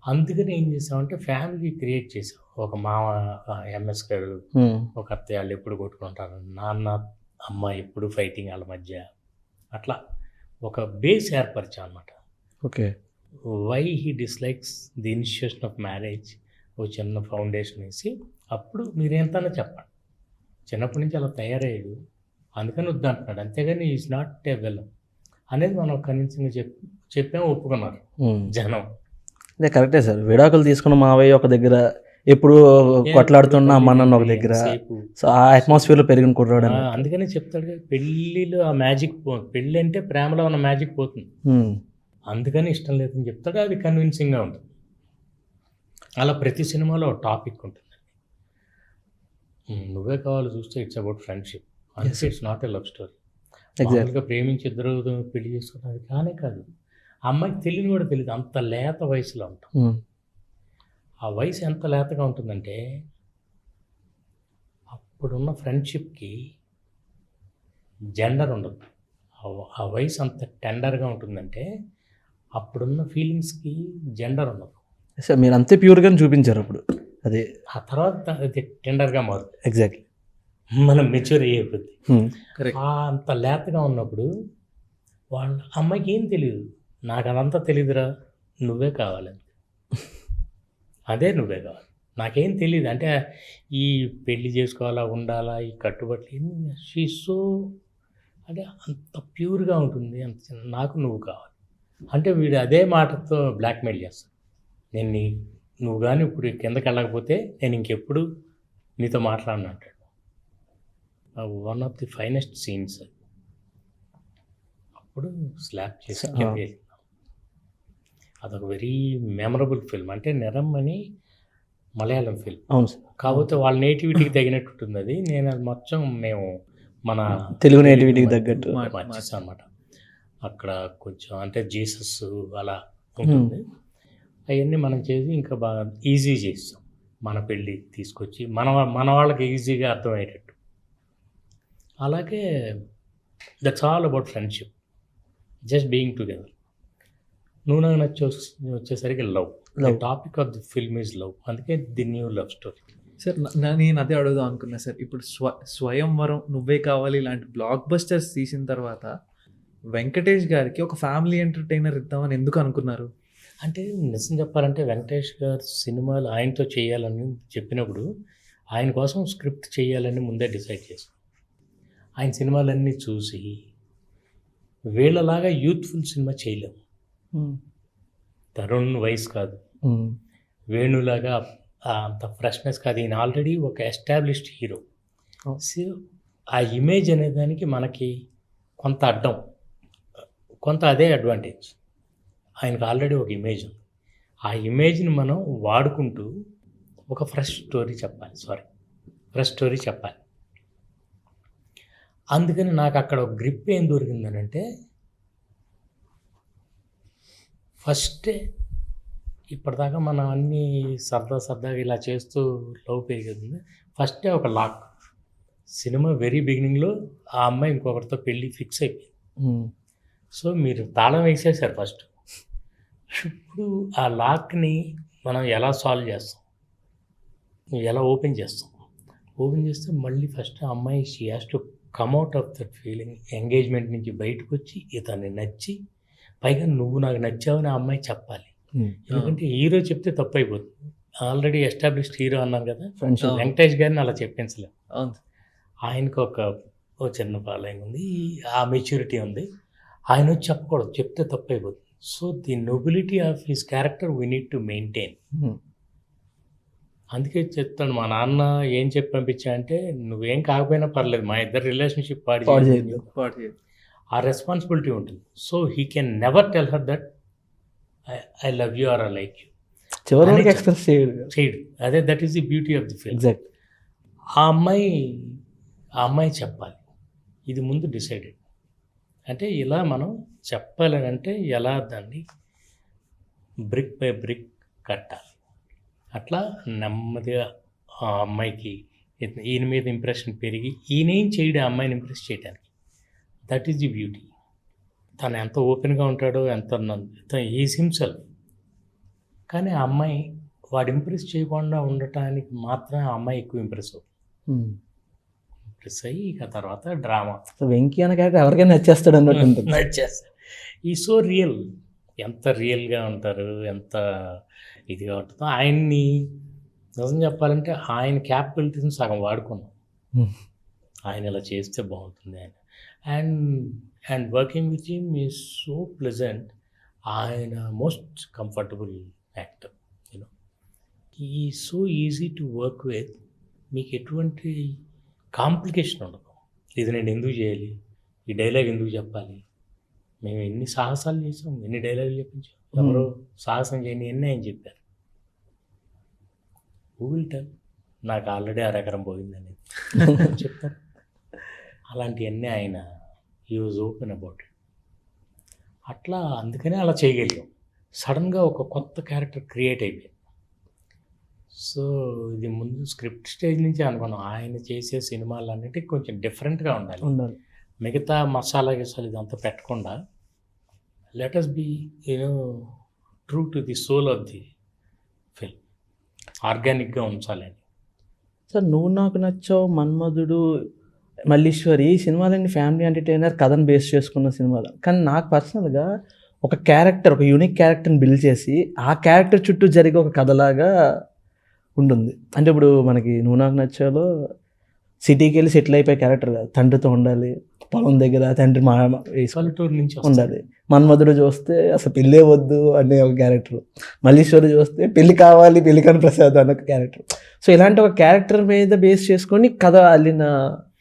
అందుకని ఏం చేసామంటే ఫ్యామిలీ క్రియేట్ చేసాం. ఒక మామ ఎంఎస్ గారు, ఒక అత్తయ్య వాళ్ళు ఎప్పుడు కొట్టుకుంటారు, నాన్న అమ్మ ఎప్పుడు ఫైటింగ్ వాళ్ళ మధ్య, అట్లా ఒక బేస్ ఏర్పరిచాం అనమాట. Okay, why he dislikes the initiation of marriage, ఓ చిన్న ఫౌండేషన్ వేసి అప్పుడు మీరేంతనా చెప్పండి. చిన్నప్పటి నుంచి అలా తయారయ్యాడు అందుకని వద్దంటున్నాడు, అంతేగాని ఈజ్ నాట్ ఏ విలన్ అనేది మనం కన్విన్సింగ్గా చెప్పాము, ఒప్పుకున్నారు జనం. అదే కరెక్టే సార్. విడాకులు తీసుకున్న మావయ్య ఒక దగ్గర, ఎప్పుడు కొట్లాడుతున్న అమ్మన్న ఒక దగ్గర, సో ఆ అట్మాస్ఫియర్లో పెరిగిన కుర్రాడు. అందుకనే చెప్తాడు పెళ్ళిలో ఆ మ్యాజిక్ పెళ్ళి అంటే ప్రేమలో ఉన్న మ్యాజిక్ పోతుంది, అందుకని ఇష్టం లేదని చెప్తాడు. అది కన్విన్సింగ్గా ఉంటుంది. అలా ప్రతి సినిమాలో ఒక టాపిక్ ఉంటుంది. నువ్వే కావాలి చూస్తే ఇట్స్ అబౌట్ ఫ్రెండ్షిప్, అంటే it's not a love story. మామూలుగా ప్రేమించి ఇద్దరు పెళ్లి చేసుకున్నది కానే కాదు. ఆ అమ్మాయికి తెలియని కూడా తెలియదు, అంత లేత వయసులో ఉంటాం. ఆ వయసు ఎంత లేతగా ఉంటుందంటే అప్పుడున్న ఫ్రెండ్షిప్కి జెండర్ ఉండదు. ఆ వయసు అంత టెండర్గా ఉంటుందంటే అప్పుడున్న ఫీలింగ్స్కి జెండర్ ఉండదు. సార్ మీరు అంతే ప్యూర్గా చూపించారు అప్పుడు. అదే ఆ తర్వాత అది టెండర్గా మారుతుంది. ఎగ్జాక్ట్లీ, మనం మెచ్యూర్ అయ్యేది. అంత లేతగా ఉన్నప్పుడు వాళ్ళ అమ్మాయికి ఏం తెలియదు, నాకు అదంతా తెలియదురా, నువ్వే కావాలని, అదే నువ్వే కావాలి, నాకేం తెలియదు అంటే ఈ పెళ్ళి చేసుకోవాలా ఉండాలా ఈ కట్టుబట్లు షీ సో అంటే అంత ప్యూర్గా ఉంటుంది. అంత నాకు నువ్వు కావాలి అంటే వీడు అదే మాటతో బ్లాక్మెయిల్ చేస్తాడు. నువ్వు కానీ ఇప్పుడు కిందకి వెళ్ళకపోతే నేను ఇంకెప్పుడు నీతో మాట్లాడను అంటాడు. One of the finest scenes. అప్పుడు స్లాప్ చేసి అదొక వెరీ మెమరబుల్ ఫిల్మ్. అంటే నిరం అని మలయాళం ఫిల్మ్. అవును సార్. కాకపోతే వాళ్ళ నేటివిటీకి తగినట్టు ఉంటుంది అది. నేను అది మొత్తం మేము మన తెలుగు నేటివిటీకి తగ్గట్టు మార్చేసాం అనమాట. అక్కడ కొంచెం అంటే జీసస్ అలా ఉంటుంది. అవన్నీ మనం చేసి ఇంకా బాగా ఈజీ చేస్తాం. మన పెళ్ళి తీసుకొచ్చి మన వాళ్ళకి ఈజీగా అర్థమయ్యేటట్టు. అలాగే that's all about friendship, just being together. నువ్వు నాకు వచ్చేసరికి love. Topic of the film is love, అందుకే the new love story. Sir నేను అదే అడుగుదాం అనుకున్నా సార్. ఇప్పుడు స్వయంవరం, నువ్వే కావాలి ఇలాంటి బ్లాక్ బస్టర్స్ తీసిన తర్వాత వెంకటేష్ గారికి ఒక ఫ్యామిలీ ఎంటర్టైనర్ ఇద్దామని ఎందుకు అనుకున్నారు? అంటే నిజం చెప్పాలంటే వెంకటేష్ గారు సినిమాలు ఆయనతో చేయాలని చెప్పినప్పుడు ఆయన కోసం స్క్రిప్ట్ చేయాలని ముందే డిసైడ్ చేశాం. ఆయన సినిమాలన్నీ చూసి వీళ్ళలాగా యూత్ఫుల్ సినిమా చేయలేము. తరుణ్ వయసు కాదు, వేణులాగా అంత ఫ్రెష్నెస్ కాదు. ఈయన ఆల్రెడీ ఒక ఎస్టాబ్లిష్డ్ హీరో. సో ఆ ఇమేజ్ అనేదానికి మనకి కొంత అడ్డం, కొంత అదే అడ్వాంటేజ్. ఆయనకు ఆల్రెడీ ఒక ఇమేజ్ ఉంది. ఆ ఇమేజ్ని మనం వాడుకుంటూ ఒక ఫ్రెష్ స్టోరీ చెప్పాలి. అందుకని నాకు అక్కడ ఒక గ్రిప్ ఏం దొరికిందనంటే, ఫస్టే ఇప్పటిదాకా మనం అన్నీ సరదాగా ఇలా చేస్తూ లవ్ పెరిగింది. ఫస్టే ఒక లాక్. సినిమా వెరీ బిగినింగ్లో ఆ అమ్మాయి ఇంకొకరితో పెళ్ళి ఫిక్స్ అయిపోయింది. సో మీరు తాళం వేసేసారు ఫస్ట్. ఇప్పుడు ఆ లాక్ని మనం ఎలా సాల్వ్ చేస్తాం, ఎలా ఓపెన్ చేస్తే మళ్ళీ ఫస్ట్ ఆ అమ్మాయి she has to come out of that feeling, engagement నుంచి బయటకు వచ్చి ఇతన్ని నచ్చి, పైగా నువ్వు నాకు నచ్చావని ఆ అమ్మాయి చెప్పాలి. ఎందుకంటే హీరో చెప్తే తప్పు అయిపోతుంది. ఆల్రెడీ ఎస్టాబ్లిష్డ్ హీరో అన్నాను కదా, వెంకటేష్ గారిని అలా చెప్పించలేము. ఆయనకు ఒక చిన్న ఫాలోయింగ్ ఉంది, ఆ మెచ్యూరిటీ ఉంది. ఆయన వచ్చి చెప్పకూడదు, చెప్తే తప్పు అయిపోతుంది. So the nobility of his character we need to maintain. అందుకే చెప్తాను, మా నాన్న ఏం చెప్పి పంపించా అంటే, నువ్వేం కాకపోయినా పర్లేదు, మా ఇద్దరు రిలేషన్షిప్ పాడు ఆ రెస్పాన్సిబిలిటీ ఉంటుంది. So he can never tell her that I love you or I like you. చివరికి ఎక్స్ప్రెస్ చేయడు. అదే that is the beauty of the film. Exact. ఆ అమ్మాయి చెప్పాలి, ఇది ముందు డిసైడెడ్. అంటే ఇలా మనం చెప్పాలని అంటే ఎలా దాన్ని బ్రిక్ బై బ్రిక్ కట్టాలి. అట్లా నెమ్మదిగా ఆ అమ్మాయికి ఈయన మీద ఇంప్రెషన్ పెరిగి ఈయనేం చేయడు ఆ అమ్మాయిని ఇంప్రెస్ చేయడానికి. That is the beauty. తను ఎంత ఓపెన్గా ఉంటాడో, ఎంత ఈజ్ హిమ్సెల్ఫ్. కానీ ఆ అమ్మాయి వాడు ఇంప్రెస్ చేయకుండా ఉండటానికి మాత్రమే ఆ అమ్మాయి ఎక్కువ ఇంప్రెస్ అవుతుంది. ఇంప్రెస్ అయ్యి ఇక తర్వాత డ్రామా. సో వెంకీ అన్న క్యారెక్టర్ ఎవరికైనా నచ్చేస్తాడు అన్నట్టు ఉంటుంది. నచ్చేస్తాడు. ఈ సో రియల్, ఎంత రియల్గా ఉంటారు, ఎంత ఇదిగా ఉంటుందో. ఆయన్ని నిజం చెప్పాలంటే ఆయన క్యాపబిలిటీస్ని సగం వాడుకున్నాం. ఆయన ఇలా చేస్తే బాగుంటుంది ఆయన. And working with him is so pleasant. ఆయన మోస్ట్ కంఫర్టబుల్ యాక్టర్. యూనో ఈ so easy to work with. మీకు ఎటువంటి కాంప్లికేషన్ ఉండదు. ఇది నేను ఎందుకు చేయాలి, ఈ డైలాగ్ ఎందుకు చెప్పాలి, మేము ఎన్ని సాహసాలు చేసాం, ఎన్ని డైలాగులు చెప్పించాం, ఎవరో సాహసం చేయని ఎన్ని ఆయన చెప్పారు. గూగుల్ టెల్ నాకు ఆల్రెడీ 1 ఎకరం పోయిందని చెప్తారు. అలాంటివన్నీ ఆయన he was open about it. అట్లా అందుకనే అలా చేయగలిగాం. సడన్గా ఒక కొత్త క్యారెక్టర్ క్రియేట్ అయిపోయింది. సో ఇది ముందు స్క్రిప్ట్ స్టేజ్ నుంచి అనుకున్నాం, ఆయన చేసే సినిమాలన్నిటికీ కొంచెం డిఫరెంట్గా ఉండాలి. మిగతా మసాలా గిసాలు ఇదంతా పెట్టకుండా let us be true to the soul of the film, ఆర్గానిక్గా ఉంచాలని. సార్ నువ్వు నాకు నచ్చావు, మన్మధుడు, మల్లీశ్వరి ఈ సినిమాలన్నీ ఫ్యామిలీ ఎంటర్టైనర్ కథను బేస్ చేసుకున్న సినిమాలు. కానీ నాకు పర్సనల్గా ఒక క్యారెక్టర్, ఒక యూనిక్ క్యారెక్టర్ని బిల్డ్ చేసి ఆ క్యారెక్టర్ చుట్టూ జరిగే ఒక కథలాగా ఉంటుంది. అంటే ఇప్పుడు మనకి నువ్వు నాకు నచ్చాలో సిటీకి వెళ్ళి సెటిల్ అయిపోయే క్యారెక్టర్ కాదు, తండ్రితో ఉండాలి, పొలం దగ్గర తండ్రి పల్లెటూరు నుంచి ఉండాలి. మన్మధుడు చూస్తే అసలు పెళ్ళే వద్దు అనే ఒక క్యారెక్టర్, మల్లీశ్వరి చూస్తే పెళ్ళి కావాలి, పెళ్ళికాని ప్రసాద్ అనే ఒక క్యారెక్టర్. సో ఇలాంటి ఒక క్యారెక్టర్ మీద బేస్ చేసుకొని కథ అల్లిన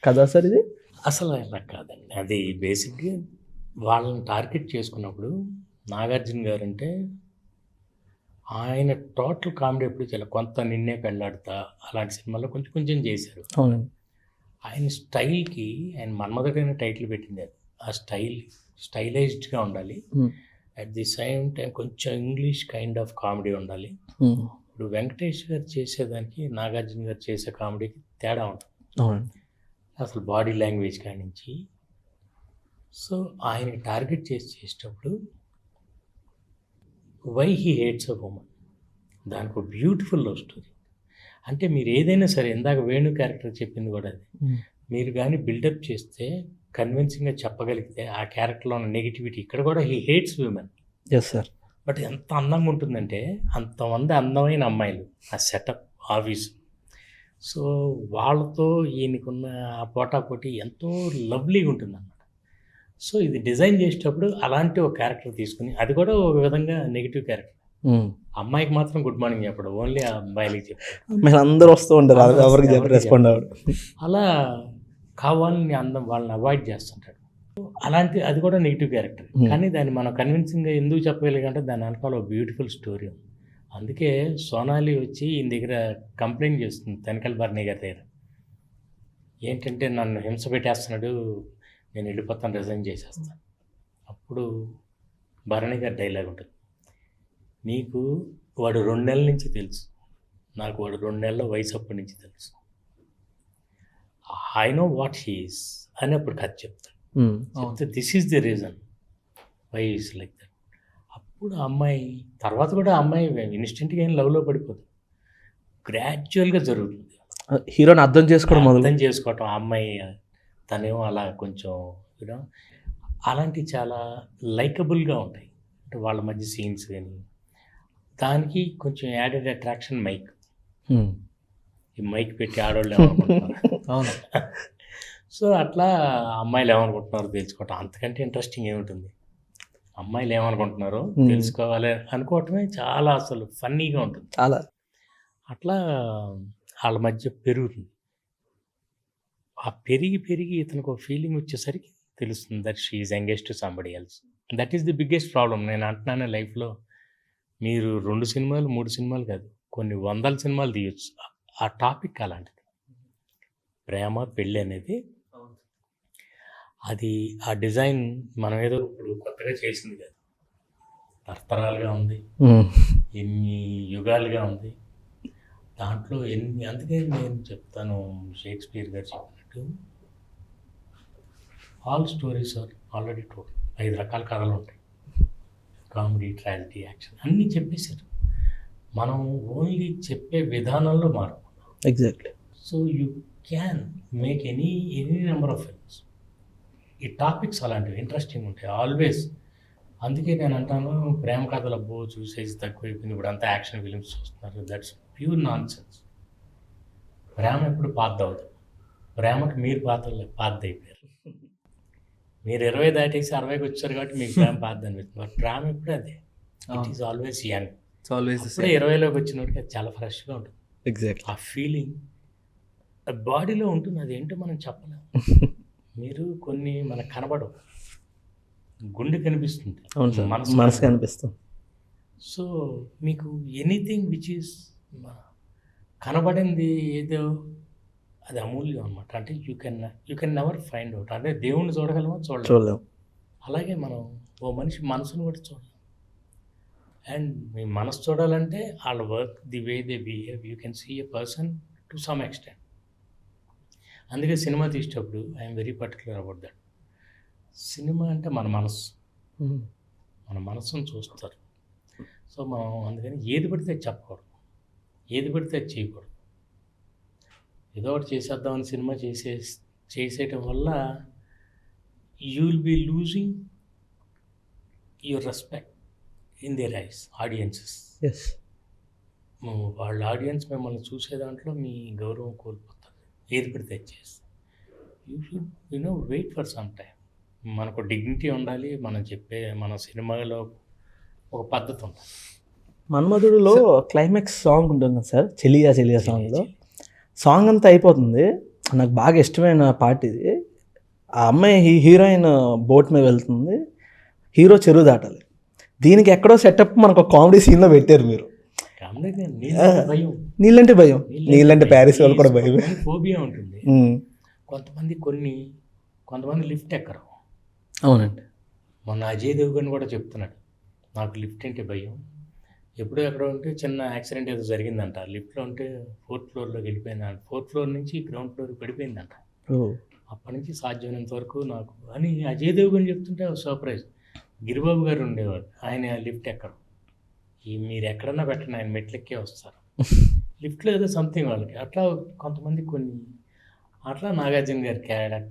కథ సార్ ఇది. అసలు అలా కాదండి, అది బేసిక్గా వాళ్ళని టార్గెట్ చేసుకున్నప్పుడు నాగార్జున గారు అంటే ఆయన టోటల్ కామెడీ ఎప్పుడు చాలా కొంత నిన్నే పెళ్ళాడుతా అలాంటి సినిమాల్లో కొంచెం కొంచెం చేశారు. అవునండి. ఆయన స్టైల్కి ఆయన మన్మధుడైన టైటిల్ పెట్టింది అది. ఆ స్టైలైజ్డ్గా ఉండాలి, అట్ ది సేమ్ టైం కొంచెం ఇంగ్లీష్ కైండ్ ఆఫ్ కామెడీ ఉండాలి. ఇప్పుడు వెంకటేష్ గారు చేసేదానికి నాగార్జున గారు చేసే కామెడీకి తేడా ఉంటుంది అసలు బాడీ లాంగ్వేజ్ కాడి నుంచి. సో ఆయనకి టార్గెట్ చేసేటప్పుడు why he hates a woman, దానికి ఒక బ్యూటిఫుల్ లవ్ స్టోరీ. అంటే మీరు ఏదైనా సరే, ఇందాక వేణు క్యారెక్టర్ చెప్పింది కూడా అది, మీరు కానీ బిల్డప్ చేస్తే కన్విన్సింగ్గా చెప్పగలిగితే ఆ క్యారెక్టర్లో ఉన్న నెగిటివిటీ, ఇక్కడ కూడా he hates women. Yes sir. But ఎంత అందంగా ఉంటుందంటే అంతమంది అందమైన అమ్మాయిలు, ఆ సెటప్ ఆఫీస్. సో వాళ్ళతో ఈయనకున్న ఆ పోటాపోటీ ఎంతో లవ్లీగా ఉంటుంది అన్నమాట. సో ఇది డిజైన్ చేసేటప్పుడు అలాంటి ఒక క్యారెక్టర్ తీసుకుని, అది కూడా ఒక విధంగా నెగిటివ్ క్యారెక్టర్. అమ్మాయికి మాత్రం గుడ్ మార్నింగ్ చెప్పడు, ఓన్లీ ఆ అమ్మాయిలకి చెప్పాడు. అందరూ వస్తూ ఉంటారు, ఎవరికి రెస్పాండ్ అవ్వడు. అలా కావాలని వాళ్ళని అవాయిడ్ చేస్తుంటాడు. అలాంటి అది కూడా నెగిటివ్ క్యారెక్టర్. కానీ దాన్ని మనం కన్విన్సింగ్గా ఎందుకు చెప్పగలిగంటే దాని వెనకాల ఒక బ్యూటిఫుల్ స్టోరీ ఉంది. అందుకే సోనాలి వచ్చి ఈయన దగ్గర కంప్లైంట్ చేస్తుంది తనికల్ భరణి గారి దగ్గర. ఏంటంటే నన్ను హింస పెట్టేస్తున్నాడు, నేను వెళ్ళిపోతాను, రిజైన్ చేసేస్తాను. అప్పుడు భరణి గారి డైలాగ్ ఉంటుంది, నీకు వాడు 2 నెలల నుంచి తెలుసు, నాకు వాడు 2 నెలల వయసు అప్పటి నుంచి తెలుసు, ఐ నో వాట్ హీఈస్ అని అప్పుడు కథ చెప్తాడు. చెప్తే this is the reason why is like that. అప్పుడు ఆ అమ్మాయి తర్వాత కూడా ఆ అమ్మాయి ఇన్స్టెంట్గా ఏం లవ్లో పడిపోదు, గ్రాడ్యువల్గా జరుగుతుంది. హీరోని అర్థం చేసుకోవడం మొదలు అర్థం చేసుకోవటం. ఆ అమ్మాయి తనేమో అలా కొంచెం యూనో అలాంటివి చాలా లైకబుల్గా ఉంటాయి. అంటే వాళ్ళ మధ్య సీన్స్ కానీ, దానికి కొంచెం యాడెడ్ అట్రాక్షన్ మైక్. ఈ మైక్ పెట్టి ఆడవాళ్ళు ఏమనుకుంటున్నారు. అవును. సో అట్లా అమ్మాయిలు ఏమనుకుంటున్నారో తెలుసుకోవటం అంతకంటే ఇంట్రెస్టింగ్ ఏముంటుంది. అమ్మాయిలు ఏమనుకుంటున్నారో తెలుసుకోవాలి అనుకోవటమే చాలా అసలు ఫన్నీగా ఉంటుంది. చాలా అట్లా వాళ్ళ మధ్య పెరుగుతుంది. ఆ పెరిగి పెరిగి ఇతనికి ఒక ఫీలింగ్ వచ్చేసరికి తెలుస్తుంది that she is engage to somebody else. That is the biggest problem. నేను అంటున్నాను లైఫ్లో మీరు 2 సినిమాలు 3 సినిమాలు కాదు, కొన్ని 100 సినిమాలు తీయచ్చు. ఆ టాపిక్ అలాంటిది. ప్రేమ పెళ్ళి అనేది అది ఆ డిజైన్ మనం ఏదో ఇప్పుడు కొత్తగా చేసింది కాదు, తరతరాలుగా ఉంది, ఎన్ని యుగాలుగా ఉంది. దాంట్లో అందుకే నేను చెప్తాను, షేక్స్పియర్ గారు చెప్పినట్టు all stories are already told. 5 రకాల కథలు ఉంటాయి, కామెడీ, ట్రాజడీ, యాక్షన్ అన్నీ చెప్పేశారు. మనం ఓన్లీ చెప్పే విధానంలో మార్పు. Exactly. So you can make any number of films. ఈ టాపిక్స్ అలాంటివి ఇంట్రెస్టింగ్ ఉంటాయి ఆల్వేస్. అందుకే నేను అంటాను ప్రేమ కథలు అబ్బో చూసేసి తక్కువైపోయింది, ఇప్పుడు అంతా యాక్షన్ ఫిలిమ్స్ చూస్తున్నారు. That's pure nonsense. ప్రేమ ఎప్పుడు పాత అవుతుంది. ప్రేమకి మీరు పాత అయిపోయారు. మీరు 20 దాటేసి 60కి వచ్చారు కాబట్టి మీకు ప్రేమ పాత అనిపిస్తుంది. బట్ ప్రేమ ఎప్పుడు అదే, ఇట్ ఈస్ ఆల్వేస్ యంగ్. అప్పుడే 20లోకి వచ్చినప్పటికి అది చాలా ఫ్రెష్గా ఉంటుంది. ఎగ్జాక్ట్లీ. ఆ ఫీలింగ్ బాడీలో ఉంటుంది, అదేంటో మనం చెప్పలేము. మీరు కొన్ని మనకు కనబడవు, గుండె కనిపిస్తుంది, మనసు కనిపిస్తుంది. సో మీకు ఎనీథింగ్ విచ్ ఈస్ కనబడింది ఏదో అది అమూల్యం అనమాట. అంటే you can never find out. అంటే దేవుణ్ణి చూడగలమో చూడలేము. అలాగే మనం ఓ మనిషి మనసును కూడా చూడలేం. అండ్ మీ మనసు చూడాలంటే వాళ్ళ work, the way they behave, you can see a person to some extent. అందుకే సినిమా తీసేటప్పుడు I'm very particular about that. Cinema అంటే మన మనసు, మన మనసును చూస్తారు. సో మనం అందుకని ఏది పడితే అది చెప్పకూడదు, ఏది పడితే అది చేయకూడదు. ఏదో ఒకటి చేసేద్దామని సినిమా చేసేయటం వల్ల you will be losing your respect in their eyes, audiences. Yes. వాళ్ళ ఆడియన్స్ మిమ్మల్ని చూసే దాంట్లో మీ గౌరవం కోల్పోతుంది ఏది పడితే అది చేస్తే. You should wait for some time. మనకు డిగ్నిటీ ఉండాలి. మన సినిమాలో ఒక పద్ధతి ఉంటుంది. మన్మధుడులో క్లైమాక్స్ సాంగ్ ఉంటుంది కదా సార్, చెలియా చెలియా సాంగ్లో సాంగ్ అంతా అయిపోతుంది. నాకు బాగా ఇష్టమైన పార్ట్ ఇది. ఆ అమ్మాయి హీరోయిన్ బోట్ మీద వెళ్తుంది, హీరో చెరువు దాటాలి. దీనికి ఎక్కడో సెటప్ మనకు కామెడీ సీన్లో పెట్టారు మీరు. నీళ్ళంటే భయం, నీళ్ళంటే ప్యారిస్ వాళ్ళు కూడా భయం, ఫోబియా ఉంటుంది. కొంతమంది లిఫ్ట్ ఎక్కరు. అవునండి. మొన్న అజయ్ దేవగన్ కూడా చెప్తున్నాడు, నాకు లిఫ్ట్ అంటే భయం. ఎప్పుడో ఎక్కడో ఉంటే చిన్న యాక్సిడెంట్ ఏదో జరిగిందంట, లిఫ్ట్లో ఉంటే 4th ఫ్లోర్లోకి వెళ్ళిపోయిందంట, 4th ఫ్లోర్ నుంచి గ్రౌండ్ ఫ్లోర్కి పడిపోయిందంట. అప్పటి నుంచి సాధ్యమైనంత వరకు నాకు అని అజయ్ దేవగన్ చెప్తుంటే సర్ప్రైజ్. గిరిబాబు గారు ఉండేవాడు, ఆయన లిఫ్ట్ ఎక్కరు. మీరు ఎక్కడన్నా పెట్టండి, ఆయన మెట్లెక్కే వస్తారు. లిఫ్ట్లో ఏదో సంథింగ్ వాళ్ళకి అట్లా కొంతమంది అట్లా నాగార్జున గారి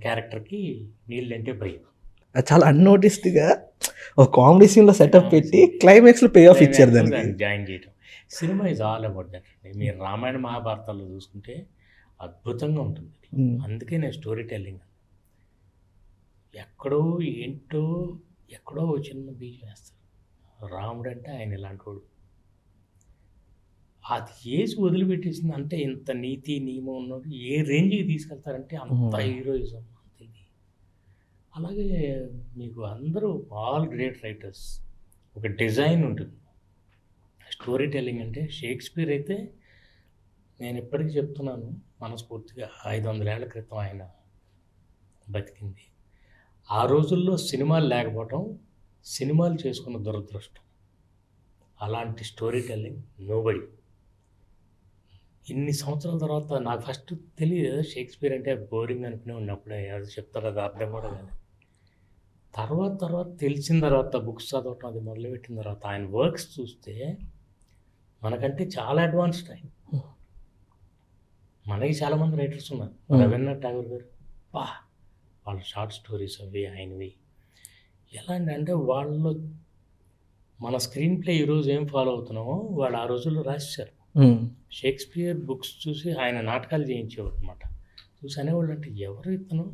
క్యారెక్టర్కి నీళ్ళు అంటే భయం. చాలా అన్నోటిస్డ్గా ఒక కామెడీ సీన్లో సెటప్ పెట్టి క్లైమాక్స్లో పే ఆఫ్ ఇచ్చారు దానికి జాయిన్ చేయడం. Cinema is all about that అండి. మీరు రామాయణ మహాభారతాల్లో చూసుకుంటే అద్భుతంగా ఉంటుంది. అందుకే నేను స్టోరీ టెల్లింగ్ ఎక్కడో చిన్న బీజం వేస్తారు. రాముడు అంటే ఆయన ఇలాంటి వాడు, అది ఏసి వదిలిపెట్టేసింది అంటే ఇంత నీతి నియమం ఉన్నది ఏ రేంజ్కి తీసుకెళ్తారంటే అంత హీరోయిజం అంతే. అలాగే మీకు అందరూ ఆల్ గ్రేట్ రైటర్స్ ఒక డిజైన్ ఉంటుంది, స్టోరీ టెల్లింగ్ అంటే షేక్స్పియర్ అయితే నేను ఎప్పటికీ చెప్తున్నాను మనస్ఫూర్తిగా 500 ఏళ్ల క్రితం ఆయన బతికింది. ఆ రోజుల్లో సినిమాలు లేకపోవటం సినిమాలు చేసుకున్న దురదృష్టం. అలాంటి స్టోరీ టెల్లింగ్ నోబడి. ఇన్ని సంవత్సరాల తర్వాత నాకు ఫస్ట్ తెలియదు షేక్స్పియర్ అంటే బోరింగ్ అనుకునే ఉన్నప్పుడే అది చెప్తారు, అది అర్థం కూడా కాదు. తర్వాత తెలిసిన తర్వాత బుక్స్ చదవటం అది మొదలుపెట్టిన తర్వాత ఆయన వర్క్స్ చూస్తే మనకంటే చాలా అడ్వాన్స్డ్ ఆయన. మనకి చాలామంది రైటర్స్ ఉన్నారు, రవీంద్రనాథ్ ఠాగూర్ గారు వాళ్ళ షార్ట్ స్టోరీస్ అవి ఆయనవి ఎలా అంటే వాళ్ళు మన స్క్రీన్ ప్లే ఈరోజు ఏం ఫాలో అవుతున్నామో వాళ్ళు ఆ రోజుల్లో రాసేశారు. షేక్స్పియర్ బుక్స్ చూసి ఆయన నాటకాలు చేయించేవాడు అనమాట. చూసి అనేవాళ్ళు అంటే ఎవరు ఇతను,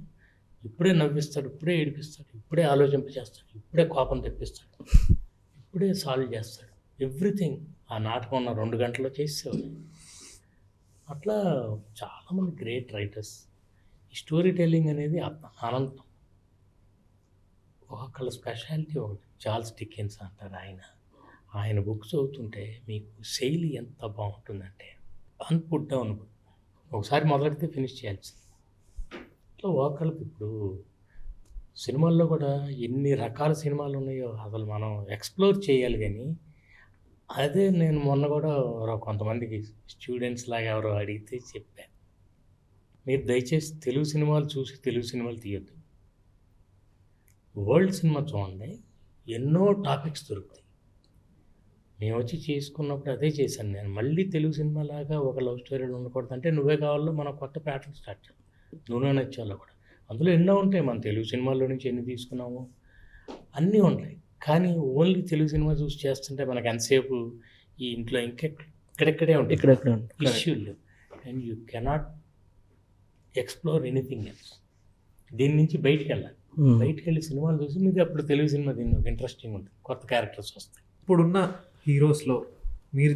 ఇప్పుడే నవ్విస్తాడు, ఇప్పుడే ఏడిపిస్తాడు, ఇప్పుడే ఆలోచింపజేస్తాడు, ఇప్పుడే కోపం తెప్పిస్తాడు, ఇప్పుడే సాల్వ్ చేస్తాడు, ఎవ్రీథింగ్ ఆ నాటకం ఉన్న 2 గంటల్లో చేసేవాడు. అట్లా చాలామంది గ్రేట్ రైటర్స్. ఈ స్టోరీ టెల్లింగ్ అనేది అనంతం. ఒక్కొక్కళ్ళ స్పెషాలిటీ ఒకటి. చార్ల్స్ డికెన్స్ అంటారు ఆయన బుక్స్ చదువుతుంటే మీకు శైలి ఎంత బాగుంటుందంటే అన్పుట్ డౌన్. ఒకసారి మొదలెడితే ఫినిష్ చేయాల్సింది. ఇట్లా ఒకళ్ళకి ఇప్పుడు సినిమాల్లో కూడా ఎన్ని రకాల సినిమాలు ఉన్నాయో అసలు మనం ఎక్స్ప్లోర్ చేయాలి. కానీ అదే నేను మొన్న కూడా కొంతమందికి స్టూడెంట్స్ లాగా ఎవరో అడిగితే చెప్పాను, మీరు దయచేసి తెలుగు సినిమాలు చూసి తెలుగు సినిమాలు తీయొద్దు, వరల్డ్ సినిమా చూడండి, ఎన్నో టాపిక్స్ దొరుకుతాయి. మేము వచ్చి చేసుకున్నప్పుడు అదే చేశాను నేను. మళ్ళీ తెలుగు సినిమా లాగా ఒక లవ్ స్టోరీలు ఉండకూడదు అంటే నువ్వే కావాలో మనం కొత్త ప్యాటర్న్ స్టార్ట్ చేయాలి. నువ్వే నచ్చాలో కూడా అందులో ఎన్నో ఉంటాయి. మన తెలుగు సినిమాల్లో నుంచి ఎన్ని తీసుకున్నాము అన్నీ ఉంటాయి. కానీ ఓన్లీ తెలుగు సినిమా చూసి చేస్తుంటే మనకు ఎంతసేపు ఈ ఇంట్లో ఇక్కడెక్కడే ఉంటాయి ఇష్యూలు. And you cannot explore anything else. దీని నుంచి బయటికి వెళ్ళాలి. బయటికి వెళ్ళి సినిమాలు చూసి మీకు అప్పుడు తెలుగు సినిమా దీన్ని ఒక ఇంట్రెస్టింగ్ ఉంటుంది, కొత్త క్యారెక్టర్స్ వస్తాయి. ఇప్పుడున్న హీరోస్లో మీరు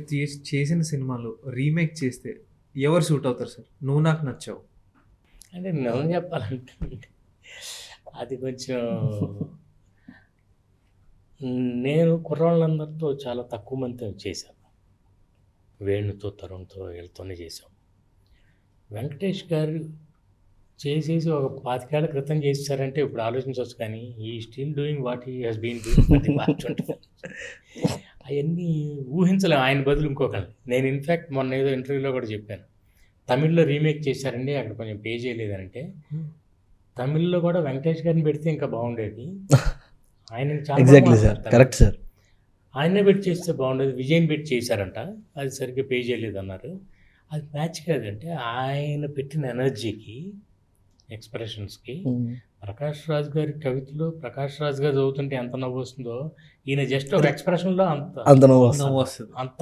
చేసిన సినిమాలు రీమేక్ చేస్తే ఎవరు సూట్ అవుతారు సార్? నువ్వు నాకు నచ్చావు అంటే నేను చెప్పాలంటే అది కొంచెం నేను కుర్రాళ్ళందరితో చాలా తక్కువ మందితో చేశాను. వేణుతో, తరుణ్తో, వీళ్ళతోనే చేసాం. వెంకటేష్ గారు చేసేసి ఒక 25 ఏళ్ల క్రితం చేశారంటే ఇప్పుడు ఆలోచించవచ్చు. కానీ ఈ still doing what he has been doing అవన్నీ ఊహించలేము. ఆయన బదులు ఇంకొకరిని. నేను ఇన్ఫ్యాక్ట్ మొన్న ఏదో ఇంటర్వ్యూలో కూడా చెప్పాను, తమిళ్లో రీమేక్ చేశారండి అక్కడ కొంచెం పే చేయలేదంటే తమిళ్లో కూడా వెంకటేష్ గారిని పెడితే ఇంకా బాగుండేది. ఆయన ఎగ్జాక్ట్లీ సార్, కరెక్ట్ సార్. ఆయనే పెట్టి చేస్తే బాగుండేది. విజయ్ని పెట్టి చేశారంట, అది సరిగ్గా పే చేయలేదన్నారు. అది మ్యాచ్ కాదంటే ఆయన పెట్టిన ఎనర్జీకి, ఎక్స్ప్రెషన్స్కి, ప్రకాష్ రాజ్ గారి కవితలో ప్రకాష్ రాజ్ గారు చదువుతుంటే ఎంత నవ్వు వస్తుందో ఈయన జస్ట్ ఒక ఎక్స్ప్రెషన్లో అంత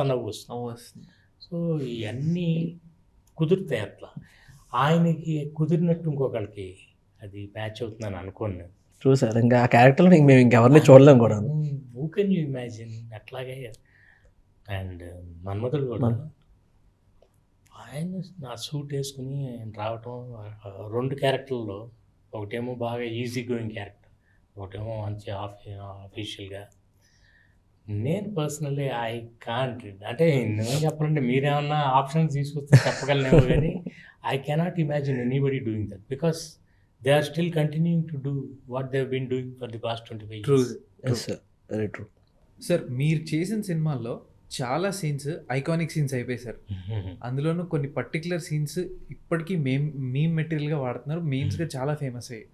నవ్వు వస్తుంది. సో ఇవన్నీ కుదురుతాయి అట్లా. ఆయనకి కుదిరినట్టు ఇంకొకరికి అది మ్యాచ్ అవుతుందని అనుకోను నేను. True sir. ఇంకా ఆ క్యారెక్టర్లో మేము ఇంకెవరిని చూడలేము కూడా. హూ కెన్ యూ ఇమాజిన్ అట్లాగే. అండ్ మన్మధుడు కూడా ఆయన నా సూట్ వేసుకుని రావటం 2 క్యారెక్టర్లలో, ఒకటేమో బాగా ఈజీ గోయింగ్ క్యారెక్టర్, ఒకటేమో మంచి ఆఫీషియల్గా. నేను పర్సనల్లీ ఐ కాంట్ అంటే నేను చెప్పాలంటే మీరేమన్నా ఆప్షన్స్ తీసుకొస్తే చెప్పగలనేమో కానీ I cannot imagine anybody doing that because they are still continuing to do what they have been doing for the past 25 years. Very true sir. మీరు చేసిన సినిమాల్లో చాలా సీన్స్ ఐకానిక్ సీన్స్ అయిపోయాయి సార్. అందులోనూ కొన్ని పర్టికులర్ సీన్స్ ఇప్పటికీ మీమ్ మెటీరియల్గా వాడుతున్నారు, మీమ్స్గా చాలా ఫేమస్ అయ్యాయి.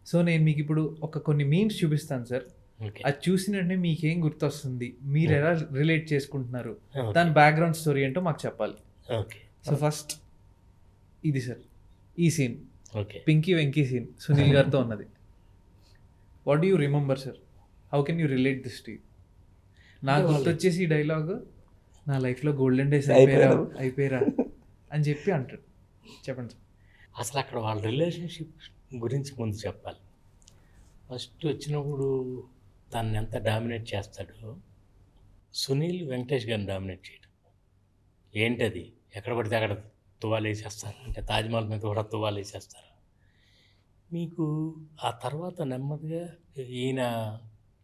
సో నేను మీకు ఇప్పుడు కొన్ని మీమ్స్ చూపిస్తాను సార్. అది చూసిన వెంటనే మీకేం గుర్తొస్తుంది, మీరు ఎలా రిలేట్ చేసుకుంటున్నారు, దాని బ్యాక్గ్రౌండ్ స్టోరీ ఏంటో మాకు చెప్పాలి. సో ఫస్ట్ ఇది సార్, ఈ సీన్ పింకీ వెంకీ సీన్ సునీల్ గారితో ఉన్నది. What do you remember sir? How can you relate this to? నాకు గుర్తొచ్చేసి ఈ డైలాగ్, నా లైఫ్లో గోల్డెన్ డేస్ అయిపోయారా అని చెప్పి అంటాడు. చెప్పండి సార్. అసలు అక్కడ వాళ్ళ రిలేషన్షిప్ గురించి ముందు చెప్పాలి. ఫస్ట్ వచ్చినప్పుడు తను ఎంత డామినేట్ చేస్తాడో సునీల్ వెంకటేష్ గారిని డామినేట్ చేయడం ఏంటది, ఎక్కడ పడితే అక్కడ తువాలు వేసేస్తారు. అంటే తాజ్మహల్ మీద కూడా తువాలు వేసేస్తారు. మీకు ఆ తర్వాత నెమ్మదిగా ఈయన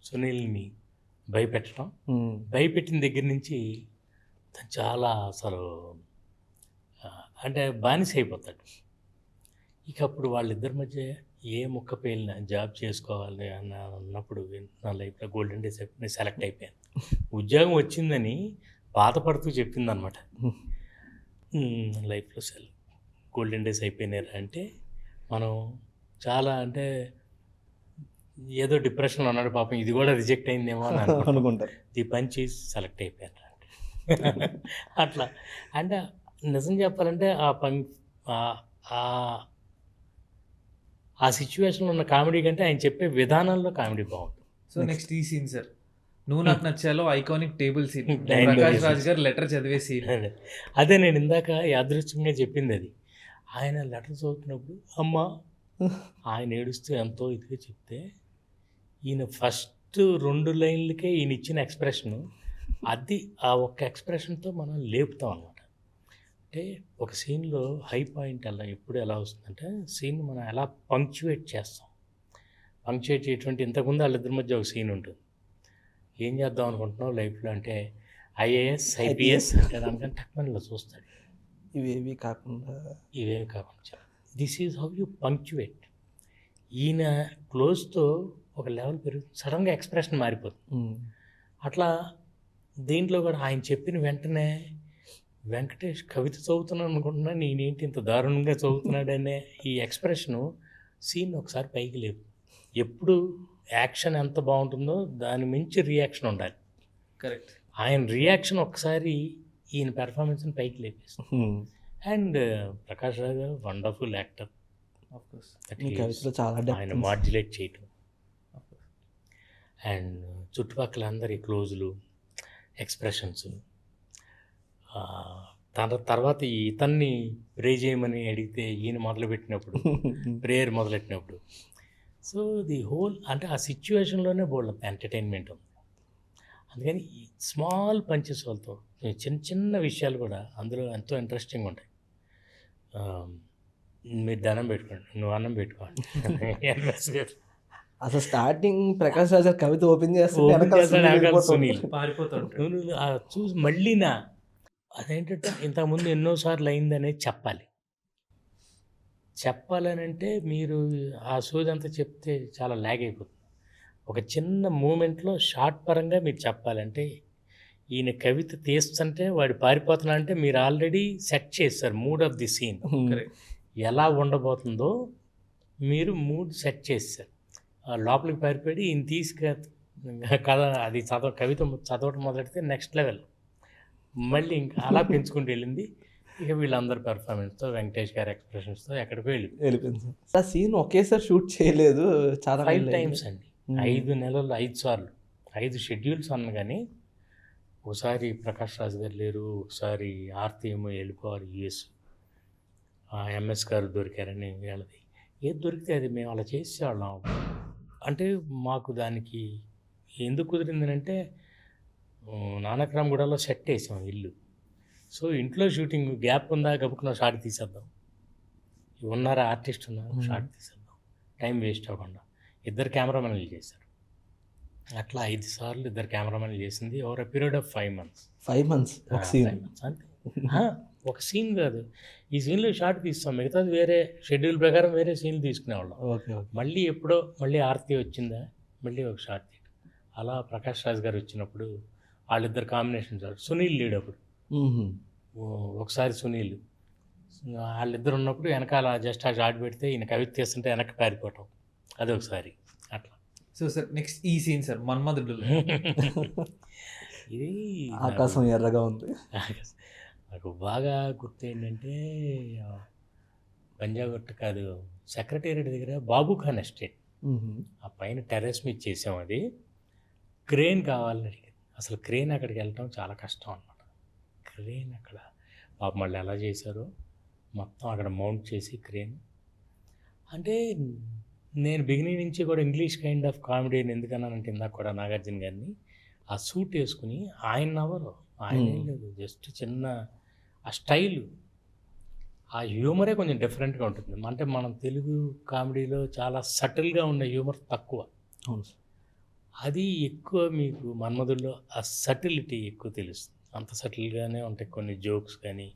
సునీల్ని భయపెట్టడం, భయపెట్టిన దగ్గర నుంచి తను చాలా అసలు అంటే బానిస అయిపోతాడు. ఇక అప్పుడు వాళ్ళిద్దరి మధ్య ఏ ముక్క పేలినా జాబ్ చేసుకోవాలి అన్నప్పుడు నా లైఫ్లో గోల్డెన్ డేస్ నేను సెలెక్ట్ అయిపోయాను. ఉద్యోగం వచ్చిందని బాధపడుతూ చెప్పిందనమాట. లైఫ్లో గోల్డెన్ డేస్ అయిపోయినారు అంటే మనం చాలా అంటే ఏదో డిప్రెషన్లో ఉన్నాడు పాపం, ఇది కూడా రిజెక్ట్ అయిందేమో అని అనుకుంటారు. ది పంచ్ ఈజ్ సెలెక్ట్ అయిపోయాను అట్లా. అంటే నిజం చెప్పాలంటే ఆ సిచ్యువేషన్లో ఉన్న కామెడీ కంటే ఆయన చెప్పే విధానంలో కామెడీ బాగుంటుంది. సో నెక్స్ట్ ఈ సీన్ సార్, నువ్వు నాకు నచ్చాలో iconic table scene, Dialogue Prakash scene. Raj గారు లెటర్ చదివే సీన్. అదే నేను ఇందాక యాదృచ్ఛికంగా చెప్పింది అది. ఆయన లెటర్ చదువుతున్నప్పుడు అమ్మ ఆయన ఏడుస్తూ ఎంతో ఇదిగా చెప్తే ఈయన ఫస్ట్ 2 లైన్లకే ఈయన ఇచ్చిన ఎక్స్ప్రెషను, అది ఆ ఒక్క ఎక్స్ప్రెషన్తో మనం లేపుతాం అన్నమాట. అంటే ఒక సీన్లో హై పాయింట్ ఎప్పుడు ఎలా వస్తుందంటే సీన్ మనం ఎలా పంక్చువేట్ చేస్తాం. పంక్చువేట్ చేయటువంటి ఇంతకుముందు వాళ్ళిద్దరి మధ్య ఒక సీన్ ఉంటుంది. ఏం చేద్దాం అనుకుంటున్నావు లైఫ్లో అంటే ఐఏఎస్ ఐపీఎస్ అంటే దానికంటే టక్మన్లో చూస్తాడు. ఇవేవి కాకుండా దిస్ ఈజ్ హౌ యూ పంక్చువేట్. ఈయన క్లోజ్తో ఒక లెవెల్ పెరుగుతుంది, సడన్గా ఎక్స్ప్రెషన్ మారిపోతుంది. అట్లా దీంట్లో కూడా ఆయన చెప్పిన వెంటనే వెంకటేష్ కవిత చదువుతున్నాను అనుకుంటున్నా, నేనేంటి ఇంత దారుణంగా చదువుతున్నాడనే ఈ ఎక్స్ప్రెషను సీన్ ఒకసారి పైకి లేపు. ఎప్పుడు యాక్షన్ ఎంత బాగుంటుందో దాని మించి రియాక్షన్ ఉండాలి. కరెక్ట్. ఆయన రియాక్షన్ ఒకసారి ఈయన పెర్ఫార్మెన్స్ని పైకి లేపేస్తుంది. అండ్ ప్రకాష్ రాజ్ గారు వండర్ఫుల్ యాక్టర్. చాలా ఆయన మాడ్యులేట్ చేయటం అండ్ చుట్టుపక్కల అందరి క్లోజులు, ఎక్స్ప్రెషన్స్. తర్వాత ఇతన్ని ప్రే చేయమని అడిగితే ఈయన మొదలుపెట్టినప్పుడు ప్రేయర్ మొదలెట్టినప్పుడు సో ది హోల్ అంటే ఆ సిచ్యువేషన్లోనే బోల్డ్ ఎంటర్టైన్మెంట్ ఉంది. అందుకని ఈ స్మాల్ పంచెస్ వాళ్ళతో చిన్న చిన్న విషయాలు కూడా అందులో ఎంతో ఇంట్రెస్టింగ్ ఉంటాయి. మీరు దండం పెట్టుకోండి, నువ్వు అన్నం పెట్టుకోండి. అసలు స్టార్టింగ్ ప్రకాష్ రాజ్ కవిత ఓపెన్ సునీల్ చూసి మళ్ళీనా అదేంటంటే ఇంతకుముందు ఎన్నోసార్లు అయిందనేది చెప్పాలని అంటే మీరు ఆ సోది అంతా చెప్తే చాలా ల్యాగ్ అయిపోతుంది. ఒక చిన్న మూమెంట్లో షార్ట్ పరంగా మీరు చెప్పాలంటే ఈయన కవిత తీస్తుంటే వాడు పారిపోతున్నా అంటే మీరు ఆల్రెడీ సెట్ చేస్తారు మూడ్ ఆఫ్ ది సీన్ ఎలా ఉండబోతుందో మీరు మూడ్ సెట్ చేస్తారు. లోపలికి పారిపోయి ఈయన కథ అది కవిత చదవటం మొదలెడితే నెక్స్ట్ లెవెల్ మళ్ళీ ఇంకా అలా పెంచుకుంటూ వెళ్ళింది. ఇక వీళ్ళందరూ పెర్ఫార్మెన్స్తో వెంకటేష్ గారి ఎక్స్ప్రెషన్స్తో ఎక్కడికి వెళ్ళిపోయింది. ఆ సీన్ ఒకేసారి షూట్ చేయలేదు, చాలా 5 times అండి. 5 నెలలు 5 సార్లు 5 షెడ్యూల్స్ అన్న కానీ ఒకసారి ప్రకాష్ రాజ్ గారు లేరు, ఒకసారి ఆర్తి ఏమో వెళ్ళిపోవాలి యూఎస్, ఎంఎస్ గారు దొరికారని వీళ్ళది ఏది దొరికితే అది మేము అలా చేసేవాళ్ళం. అంటే మాకు దానికి ఎందుకు కుదిరిందనంటే నానక్రామ్గూడలో సెట్ వేసాం ఇల్లు. సో ఇంట్లో షూటింగ్ గ్యాప్ ఉందా గబుకున్న షార్ట్ తీసేద్దాం, ఉన్నారా ఆర్టిస్ట్ ఉన్నారు షార్ట్ తీసేద్దాం, టైం వేస్ట్ అవ్వకుండా. 2 కెమెరామెన్లు చేశారు. అట్లా 5 సార్లు 2 కెమెరామెన్లు చేసింది over period of 5 months. 5 months అంతే. ఒక సీన్ కాదు, ఈ సీన్లో షార్ట్ తీస్తాం, మిగతాది వేరే షెడ్యూల్ ప్రకారం వేరే సీన్లు తీసుకునేవాళ్ళం. మళ్ళీ ఎప్పుడో మళ్ళీ ఆర్తి వచ్చిందా మళ్ళీ ఒక షార్ట్ తీయడం. అలా ప్రకాష్ రాజ్ గారు వచ్చినప్పుడు వాళ్ళిద్దరు కాంబినేషన్ షార్ట్, సునీల్ లీడ్ అప్పుడు ఒకసారి సునీల్ వాళ్ళిద్దరు ఉన్నప్పుడు వెనకాల జస్ట్ ఆ షార్ట్ పెడితే ఈయన కవిత తీస్తుంటే వెనక్కి పారిపోవటం అదొకసారి అట్లా. సో సార్ నెక్స్ట్ ఈ సీన్ సార్ మన్మధుడు. ఇది ఆకాశం ఎర్రగా ఉంది. నాకు బాగా గుర్తు ఏంటంటే పంజాగుట్ట కాదు సెక్రటేరియట్ దగ్గర బాబు ఖాన్ ఎస్టేట్, ఆ పైన టెర్రస్ మీద చేసాం. అది క్రేన్ కావాలని అడిగింది. అసలు క్రేన్ అక్కడికి వెళ్ళటం చాలా కష్టం అన్నమాట. క్రేన్ అక్కడ పాప మళ్ళీ ఎలా చేశారో మొత్తం అక్కడ మౌంట్ చేసి క్రేన్. అంటే నేను బిగినింగ్ నుంచి కూడా ఇంగ్లీష్ కైండ్ ఆఫ్ కామెడీ అని ఎందుకన్నానంటే ఇందాక కూడా నాగార్జున గారిని ఆ సూట్ వేసుకుని ఆయన నవ్వరు, ఆయన ఏం లేదు, జస్ట్ చిన్న ఆ స్టైలు ఆ హ్యూమరే కొంచెం డిఫరెంట్గా ఉంటుంది. అంటే మనం తెలుగు కామెడీలో చాలా సటిల్గా ఉన్న హ్యూమర్ తక్కువ, అది ఎక్కువ మీకు మన్మధుల్లో ఆ సటిలిటీ ఎక్కువ తెలుస్తుంది. అంత సటిల్గానే ఉంటాయి కొన్ని జోక్స్ కానీ.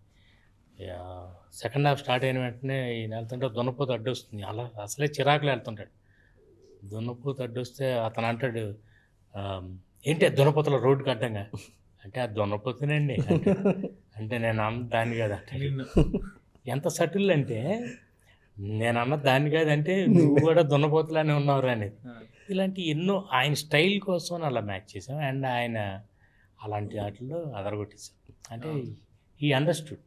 సెకండ్ హాఫ్ స్టార్ట్ అయిన వెంటనే ఈయన వెళ్తుంటే దున్నపోతు అడ్డొస్తుంది, అలా అసలే చిరాకులు వెళ్తుంటాడు. దున్నపోతు అడ్డొస్తే అతను అంటాడు, ఏంటి దున్నపోతలో రోడ్డుకి అడ్డంగా అంటే అది దున్నపోతునండి అంటే నేను అన్న దాన్ని కాదు అంటే ఎంత సటిల్ అంటే నేను అన్న దాన్ని కాదంటే నువ్వు కూడా దున్నపోతులానే ఉన్నావు అనేది. ఇలాంటి ఎన్నో ఆయన స్టైల్ కోసం అలా మ్యాచ్ చేసాం. అండ్ ఆయన అలాంటి వాటిల్లో అదరగొట్టేసాం. అంటే ఈ అండర్స్టూడ్,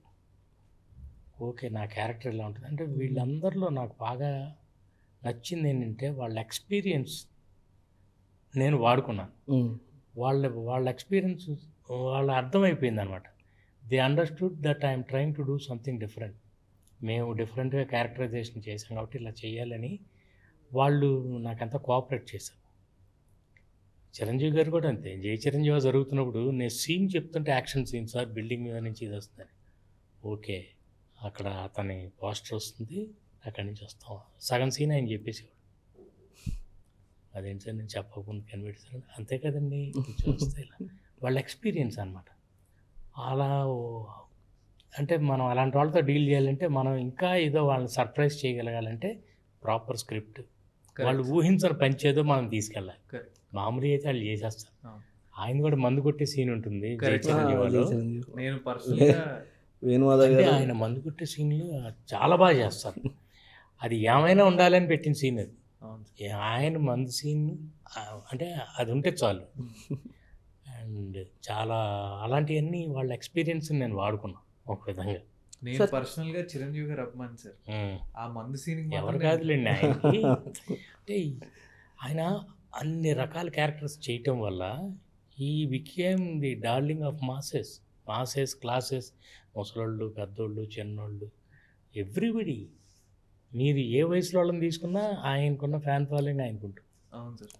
ఓకే నా క్యారెక్టర్ ఇలా ఉంటుంది. అంటే వీళ్ళందరిలో నాకు బాగా నచ్చింది ఏంటంటే వాళ్ళ ఎక్స్పీరియన్స్ నేను వాడుకున్నాను. వాళ్ళ ఎక్స్పీరియన్స్ వాళ్ళ అర్థమైపోయింది అనమాట. They understood that I'm trying to do something different. మేము డిఫరెంట్గా క్యారెక్టరైజేషన్ చేసాం కాబట్టి ఇలా చేయాలని వాళ్ళు నాకంతా కోఆపరేట్ చేశారు. చిరంజీవి గారు కూడా అంతే. జై చిరంజీవి జరుగుతున్నప్పుడు నేను సీన్ చెప్తుంటే యాక్షన్ సీన్ సార్ బిల్డింగ్ మీద నుంచి ఇది వస్తుంది, ఓకే అక్కడ అతని పోస్టర్ వస్తుంది, అక్కడి నుంచి వస్తాం, సగం సీన్ ఆయన చెప్పేసేవాడు. అదేంటి సార్ నేను చెప్పకుండా కనిపెట్టాను, అంతే కదండి చూస్తే ఇలా వాళ్ళ ఎక్స్పీరియన్స్ అనమాట. అలా అంటే మనం అలాంటి వాళ్ళతో డీల్ చేయాలంటే మనం ఇంకా ఏదో వాళ్ళని సర్ప్రైజ్ చేయగలగాలంటే ప్రాపర్ స్క్రిప్ట్, వాళ్ళు ఊహించని పంచేదో మనం తీసుకెళ్ళాలి. మామూలు అయితే వాళ్ళు చేసేస్తారు. ఆయన కూడా మందు కొట్టే సీన్ ఉంటుంది నేను పర్సనల్గా అంటే ఆయన మందు కొట్టే సీన్లు చాలా బాగా చేస్తారు. అది ఏమైనా ఉండాలని పెట్టిన సీన్ అది. ఆయన మందు సీన్ అంటే అది ఉంటే చాలు. అండ్ చాలా అలాంటివన్నీ వాళ్ళ ఎక్స్పీరియన్స్ నేను వాడుకున్నాను ఒక విధంగా. నేను పర్సనల్గా చిరంజీవి గారు అభిమాని సార్. ఆ మందు సీన్ ఎవరు కాదులేండి ఆయనకి. అంటే ఆయన అన్ని రకాల క్యారెక్టర్స్ చేయటం వల్ల he became the darling of masses classes, ముసలోళ్ళు పెద్దోళ్ళు చిన్నోళ్ళు ఎవ్రీబడి. మీరు ఏ వయసులో వాళ్ళని తీసుకున్నా ఆయనకున్న ఫ్యాన్ ఫాలోయింగ్ ఆయనకుంటుంది. అవును సార్.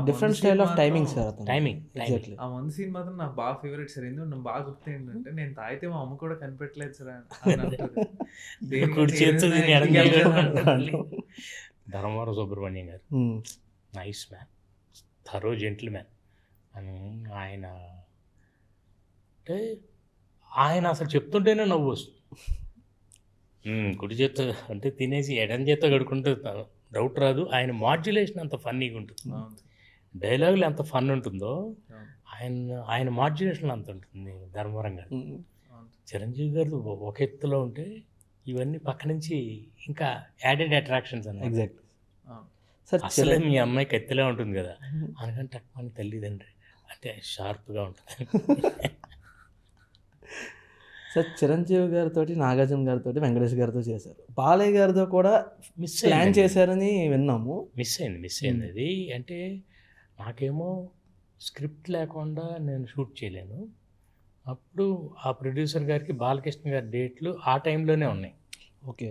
Different style of timing sir. Timing ఆ మందు సీన్ మాత్రం నాకు బాగా ఫేవరెట్ సార్. ఎందుకంటే నాకు బాగా గుర్తు ఏంటంటే నేను తాగితే మా అమ్మ కూడా కనిపెట్టలేదు సార్. ధర్మవరం సుబ్రహ్మణ్యం గారు nice man, thorough gentle man. అని ఆయన అంటే ఆయన అసలు చెప్తుంటేనే నవ్వు వస్తుంది. కుడి చేత్తో అంటే తినేసి ఎడం చేత్తో కడుకుంటే డౌట్ రాదు. ఆయన మాడ్యులేషన్ అంత ఫన్నీగా ఉంటుంది, డైలాగులు ఎంత ఫన్ ఉంటుందో ఆయన మాడ్యులేషన్ అంత ఉంటుంది. ధర్మవరం గారు, చిరంజీవి గారు ఒక ఎత్తులో ఉంటే ఇవన్నీ పక్క నుంచి ఇంకా యాడెడ్ అట్రాక్షన్స్ అన్నమాట. Exact sir. అసలే మీ అమ్మాయికి ఎత్తులే ఉంటుంది కదా, అనకంటే తక్కువ తల్లిదండ్రి అంటే షార్ప్గా ఉంటుంది. సార్ చిరంజీవి గారితో, నాగార్జున గారితో, వెంకటేష్ గారితో చేశారు. బాలయ్య గారితో కూడా ప్లాన్ చేశారని విన్నాము. మిస్ అయింది అది. అంటే నాకేమో స్క్రిప్ట్ లేకుండా నేను షూట్ చేయలేను. అప్పుడు ఆ ప్రొడ్యూసర్ గారికి బాలకృష్ణ గారి డేట్లు ఆ టైంలోనే ఉన్నాయి. ఓకే,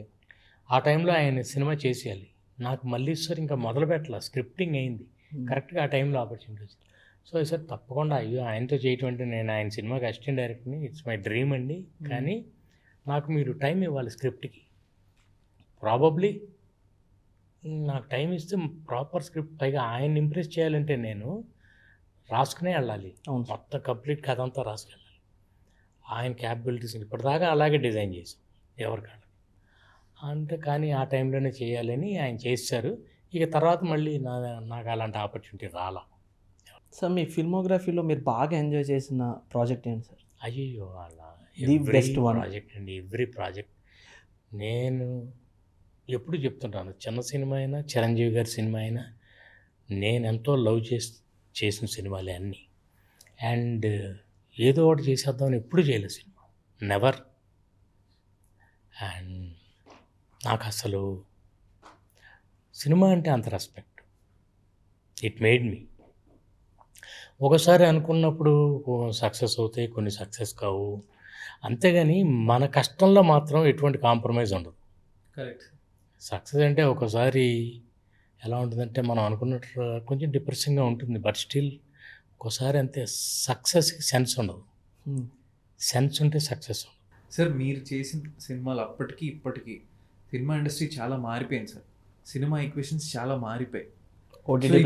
ఆ టైంలో ఆయన సినిమా చేసేయాలి. నాకు మళ్ళీ సార్ ఇంకా మొదలు పెట్టాల, స్క్రిప్టింగ్ అయింది కరెక్ట్గా ఆ టైంలో ఆపర్చునిటీ వచ్చింది. సో సార్ తప్పకుండా అయ్యో ఆయనతో చేయటం అంటే నేను ఆయన సినిమాకి అసిస్టెంట్ డైరెక్టర్ని, ఇట్స్ మై డ్రీమ్ అండి. కానీ నాకు మీరు టైం ఇవ్వాలి స్క్రిప్ట్కి. ప్రాబబ్లీ నాకు టైం ఇస్తే ప్రాపర్ స్క్రిప్ట్, పైగా ఆయన ఇంప్రెస్ చేయాలంటే నేను రాసుకునే వెళ్ళాలి, మొత్తం కంప్లీట్ కథ అంతా రాసుకెళ్ళాలి. ఆయన క్యాపబిలిటీస్ ఇప్పటిదాకా అలాగే డిజైన్ చేసాం ఎవరికాడ అంటే. కానీ ఆ టైంలోనే చేయాలని ఆయన చేశారు. ఇక తర్వాత మళ్ళీ నాకు అలాంటి ఆపర్చునిటీ రాలా. సార్ మీ ఫిల్మోగ్రఫీలో మీరు బాగా ఎంజాయ్ చేసిన ప్రాజెక్ట్ ఏంటి సార్? అయ్యో అలా బెస్ట్ ప్రాజెక్ట్ అండి, ఎవ్రీ ప్రాజెక్ట్. నేను ఎప్పుడు చెప్తుంటాను, చిన్న సినిమా అయినా చిరంజీవి గారి సినిమా అయినా నేను ఎంతో లవ్ చేసిన సినిమాలే అన్నీ. అండ్ ఏదో ఒకటి చేసేద్దామని ఎప్పుడు చేయలేదు సినిమా, నెవర్. అండ్ నాకు అసలు సినిమా అంటే అంత రెస్పెక్ట్. It made me. ఒకసారి అనుకున్నప్పుడు సక్సెస్ అవుతాయి, కొన్ని సక్సెస్ కావు, అంతేగాని మన కష్టంలో మాత్రం ఎటువంటి కాంప్రమైజ్ ఉండదు. కరెక్ట్. సక్సెస్ అంటే ఒకసారి ఎలా ఉంటుందంటే మనం అనుకున్నట్టు కొంచెం డిప్రెసింగ్గా ఉంటుంది, బట్ స్టిల్ ఒకసారి అంతే సక్సెస్కి సెన్స్ ఉండదు. సెన్స్ ఉంటే సక్సెస్ ఉండదు. సార్ మీరు చేసిన సినిమాలు అప్పటికి ఇప్పటికీ సినిమా ఇండస్ట్రీ చాలా మారిపోయింది సార్. సినిమా ఈక్వేషన్స్ చాలా మారిపోయాయి. ఓటీటీ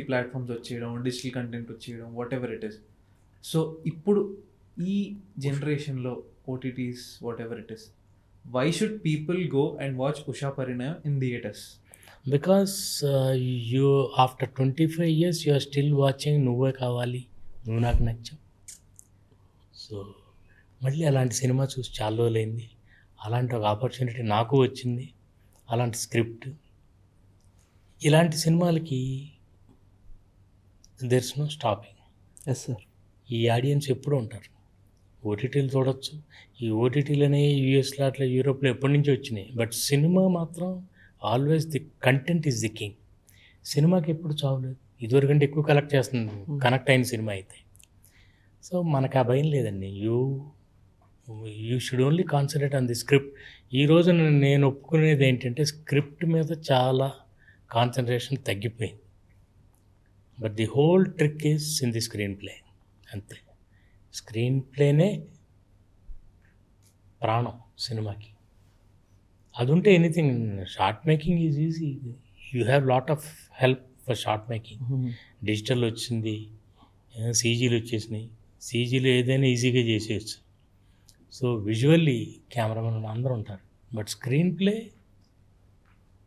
ప్లాట్ఫామ్స్ వచ్చేయడం, డిజిటల్ కంటెంట్ వచ్చేయడం, whatever it is. So ఇప్పుడు ఈ జనరేషన్లో OTTs whatever it is, why should people go and watch Usha Parinayam in theatres? Because you after 25 years you are still watching Nuvve Kavali, నువ్వు నాకు నచ్చావు. సో మళ్ళీ అలాంటి సినిమా చూసి చాలా రోజులైంది. అలాంటి ఒక ఆపర్చునిటీ నాకు వచ్చింది, అలాంటి స్క్రిప్ట్. ఇలాంటి సినిమాలకి there is no stopping. Yes sir. ఈ ఆడియన్స్ ఎప్పుడు ఉంటారు. ఓటీటీలు చూడొచ్చు. ఈ ఓటీటీలనే యూఎస్లో అట్లా యూరోప్లో ఎప్పటి నుంచి వచ్చినాయి. బట్ సినిమా మాత్రం always the content is the king. సినిమాకి ఎప్పుడు చావలేదు. ఇదివరకంటే ఎక్కువ కనెక్ట్ అయిన సినిమా అయితే. సో మనకు ఆ భయం లేదండి. You should only concentrate on the script. ఈ రోజు నేను ఒప్పుకునేది ఏంటంటే స్క్రిప్ట్ మీద చాలా కాన్సన్ట్రేషన్ తగ్గిపోయింది. But the whole trick is in the screen play. అంతే. స్క్రీన్ ప్లేనే ప్రాణం సినిమాకి. అది ఉంటే anything. Short making is easy. You have lot of help for short making. Digital వచ్చింది, సీజీలు వచ్చేసినాయి. సీజీలు ఏదైనా ఈజీగా చేసేయచ్చు. సో విజువల్లీ కెమెరామెన్ అందరూ ఉంటారు. బట్ స్క్రీన్ ప్లే,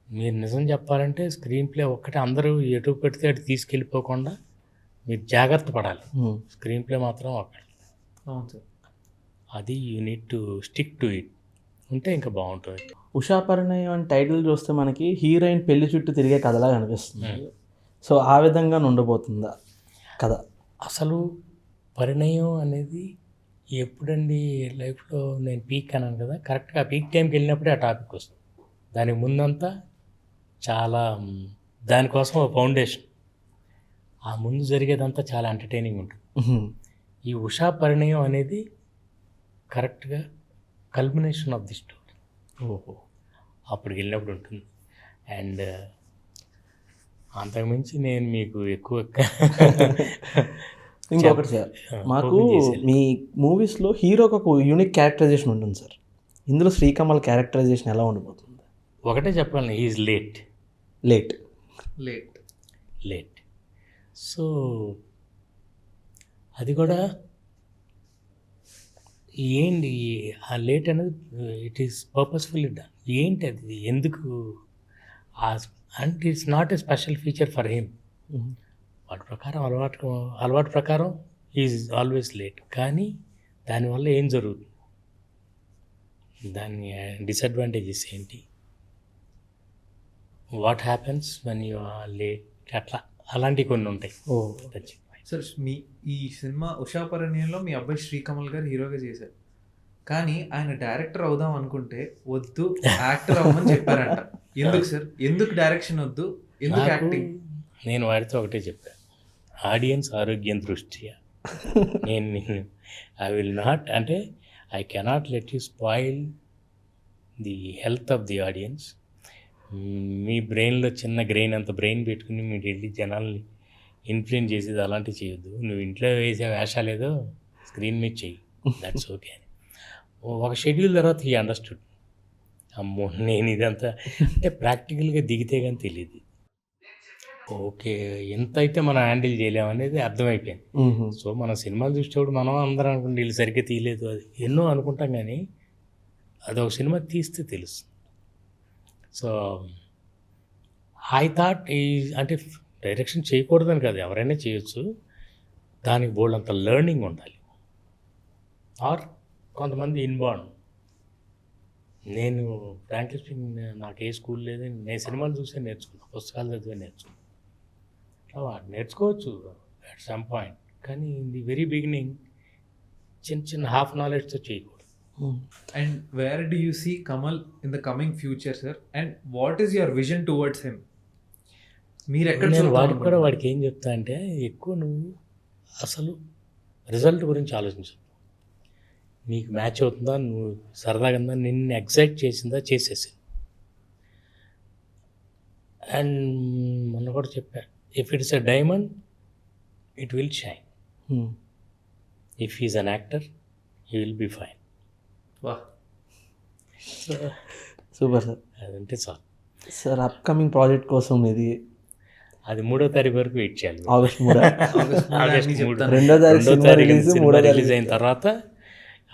మీరు నిజం చెప్పాలంటే స్క్రీన్ ప్లే ఒక్కటే అందరూ ఎటు పెడితే అటు తీసుకెళ్ళిపోకుండా మీరు జాగ్రత్త పడాలి. స్క్రీన్ ప్లే మాత్రం ఒక్కటి. అవును సార్. అది you need to stick to it. ఉంటే ఇంకా బాగుంటుంది. ఉషా పరిణయం అని టైటిల్ చూస్తే మనకి హీరోయిన్ పెళ్లి చుట్టూ తిరిగే కథలా కనిపిస్తుంది. సో ఆ విధంగా ఉండబోతుందా కథ? అసలు పరిణయం అనేది ఎప్పుడండి లైఫ్లో నేను పీక్ అన్నాను కదా, కరెక్ట్గా పీక్ టైంకి వెళ్ళినప్పుడే ఆ టాపిక్ వస్తుంది. దానికి ముందంతా చాలా దానికోసం ఒక ఫౌండేషన్. ఆ ముందు జరిగేదంతా చాలా ఎంటర్టైనింగ్ ఉంటుంది. ఈ ఉషా పరిణయం అనేది కరెక్ట్గా కల్మినేషన్ ఆఫ్ ది స్టోరీ. ఓహో. అప్పటికి వెళ్ళినప్పుడు ఉంటుంది. అండ్ అంతకుమించి నేను మీకు ఎక్కువ ఇంకొకటి సార్, మాకు మీ మూవీస్లో హీరోకి ఒక యూనిక్ క్యారెక్టరైజేషన్ ఉంటుంది సార్. ఇందులో శ్రీకమల్ క్యారెక్టరైజేషన్ ఎలా ఉండబోతుంది? ఒకటే చెప్పాలి, ఈజ్ లేట్. లేట్. సో అది కూడా ఏంటి ఆ లేట్ అనేది ఇట్ ఈస్ పర్పస్ఫుల్లీ డన్. ఏంటి అది, ఎందుకు? And it's not a special feature for him. వాటి ప్రకారం అలవాటు ప్రకారం ఈజ్ ఆల్వేస్ లేట్. కానీ దానివల్ల ఏం జరుగుతుంది, దాని డిసడ్వాంటేజెస్ ఏంటి, what happens when you are late, అట్లా అలాంటివి కొన్ని ఉంటాయి. సార్ ఈ సినిమా ఉషా పరిణయంలో మీ అబ్బాయి శ్రీకమల్ గారు హీరోగా చేశారు. కానీ ఆయన డైరెక్టర్ అవుదాం అనుకుంటే వద్దు, యాక్టర్ అవ్వమని చెప్పారంట. ఎందుకు సార్? ఎందుకు డైరెక్షన్ వద్దు, ఎందుకు యాక్టింగ్? నేను వాడితో ఒకటే చెప్పాను, ఆడియన్స్ ఆరోగ్యం దృష్ట్యా నేను ఐ విల్ నాట్, అంటే I cannot let you spoil the health of the audience. మీ బ్రెయిన్లో చిన్న గ్రెయిన్ అంత బ్రెయిన్ పెట్టుకుని మీరు వెళ్ళి జనాల్ని ఇన్ఫ్లుయెన్స్ చేసేది అలాంటివి చేయొద్దు. నువ్వు ఇంట్లో వేసే వేషాలేదో స్క్రీన్ మీద చెయ్యి, దట్స్ ఓకే అని. ఒక షెడ్యూల్ తర్వాత ఈ అండర్స్టూడ్, అమ్మో నేను ఇదంతా అంటే ప్రాక్టికల్గా దిగితే కానీ తెలియదు. ఓకే, ఎంత అయితే మనం హ్యాండిల్ చేయలేమనేది అర్థమైపోయింది. సో మన సినిమాలు చూసేటప్పుడు మనం అందరం అనుకుంటే వీళ్ళు సరిగ్గా తీయలేదు, అది ఎన్నో అనుకుంటాం. కానీ అది ఒక సినిమా తీస్తే తెలుస్తుంది. సో ఐ థాట్ అంటే డైరెక్షన్ చేయకూడదని కాదు, ఎవరైనా చేయొచ్చు. దానికి బోల్డ్ అంత లెర్నింగ్ ఉండాలి. ఆర్ కొంతమంది ఇన్బార్న్. నేను ఫ్రాంక్లీ స్పీకింగ్ నాకు ఏ స్కూల్ లేదు, నేను సినిమాలు చూసే నేర్చుకున్నాను, పుస్తకాలు చదివే నేర్చుకున్నాను. నేర్చుకోవచ్చు అట్ సమ్ పాయింట్, కానీ ఇన్ ది వెరీ బిగినింగ్ చిన్న హాఫ్ నాలెడ్జ్తో చేయకూడదు. And where do you see Kamal in the coming future, sir? And what is your vision towards him? మీరు ఎక్కడ నేను వాడికి కూడా వాడికి ఏం చెప్తా అంటే, ఎక్కువ నువ్వు అసలు రిజల్ట్ గురించి ఆలోచించు. నీకు మ్యాచ్ అవుతుందా, నువ్వు సరదాగా ఉందా, నిన్ను ఎగ్జైట్ చేసిందా, చేసేసి. అండ్ మొన్న కూడా చెప్పా, if it's a diamond it will shine. If he's an actor he will be fine. Super sir. అదంటే చాలు సార్. అప్కమింగ్ ప్రాజెక్ట్ కోసం ఇది అది 3వ తారీఖు వరకు వెయిట్ చేయాలి. ఆగస్ట్ 3 ఆగస్ట్ 3 2వ తారీఖు సినిమా రిలీజ్, 3వ రిలీజ్ అయిన తర్వాత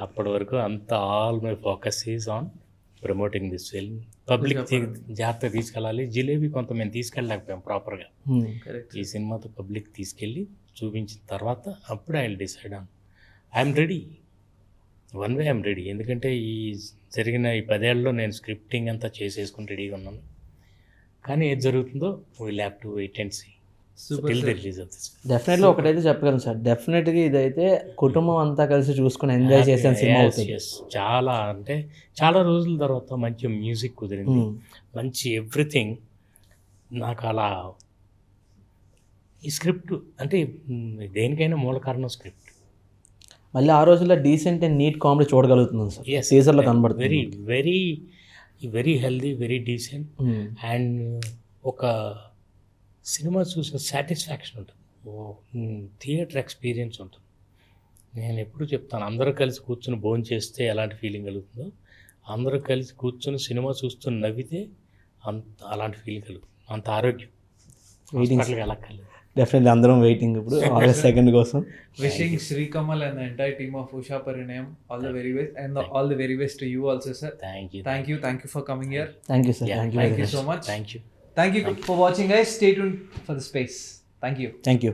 అప్పటి వరకు అంతా all my focus is on promoting this film. Public జాగ్రత్తగా తీసుకెళ్ళాలి. జిలేబీ కొంత మేము తీసుకెళ్ళలేకపోయాం ప్రాపర్గా. ఈ సినిమాతో పబ్లిక్ తీసుకెళ్ళి చూపించిన తర్వాత అప్పుడు I will decide on. I'm ready, one way I'm ready. ఎందుకంటే ఈ జరిగిన ఈ 10 ఏళ్ళలో నేను స్క్రిప్టింగ్ అంతా చేసేసుకుని రెడీగా ఉన్నాను. కానీ ఏది జరుగుతుందో will have to wait and see till the release of this. Definitely ఒకటైతే చెప్పగలను సార్, డెఫినెట్గా ఇదైతే కుటుంబం అంతా కలిసి చూసుకుని ఎంజాయ్ చేసిన సినిమా అవుతుంది. చాలా అంటే చాలా రోజుల తర్వాత మంచి మ్యూజిక్ కుదిరింది, మంచి ఎవ్రీథింగ్. నాకు అలా ఈ స్క్రిప్ట్ అంటే దేనికైనా మూల కారణం స్క్రిప్ట్. మళ్ళీ ఆ రోజుల్లో డీసెంట్ అండ్ నీట్ కామెడీ చూడగలుగుతున్నాం సార్. టీజర్లో కనబడుతుంది. Very very very healthy, very decent. And ఒక సినిమా చూసిన సాటిస్ఫాక్షన్ ఉంటుంది, థియేటర్ ఎక్స్పీరియన్స్ ఉంటుంది. నేను ఎప్పుడు చెప్తాను, అందరూ కలిసి కూర్చుని భోజనం చేస్తే ఎలాంటి ఫీలింగ్ కలుగుతుందో, అందరూ కలిసి కూర్చుని సినిమా చూస్తూ నవ్వితే అలాంటి ఫీలింగ్ కలుగుతుంది. అంత ఆరోగ్యం హాస్పిటల్కి వెళ్ళక్కర్లేదు. డెఫినెట్లీ అందరం వెయిటింగ్ ఇప్పుడు ఆగస్ట్ 2 కోసం. Wishing Sri Kamal and the entire team of Usha Parinayam all the very best, and all the very best to you also, sir. Thank you Thank you for coming here. Thank you sir. Yeah, thank you Thank you so much. Thank you. Thank you for watching, guys. Stay tuned for the space. Thank you. Thank you.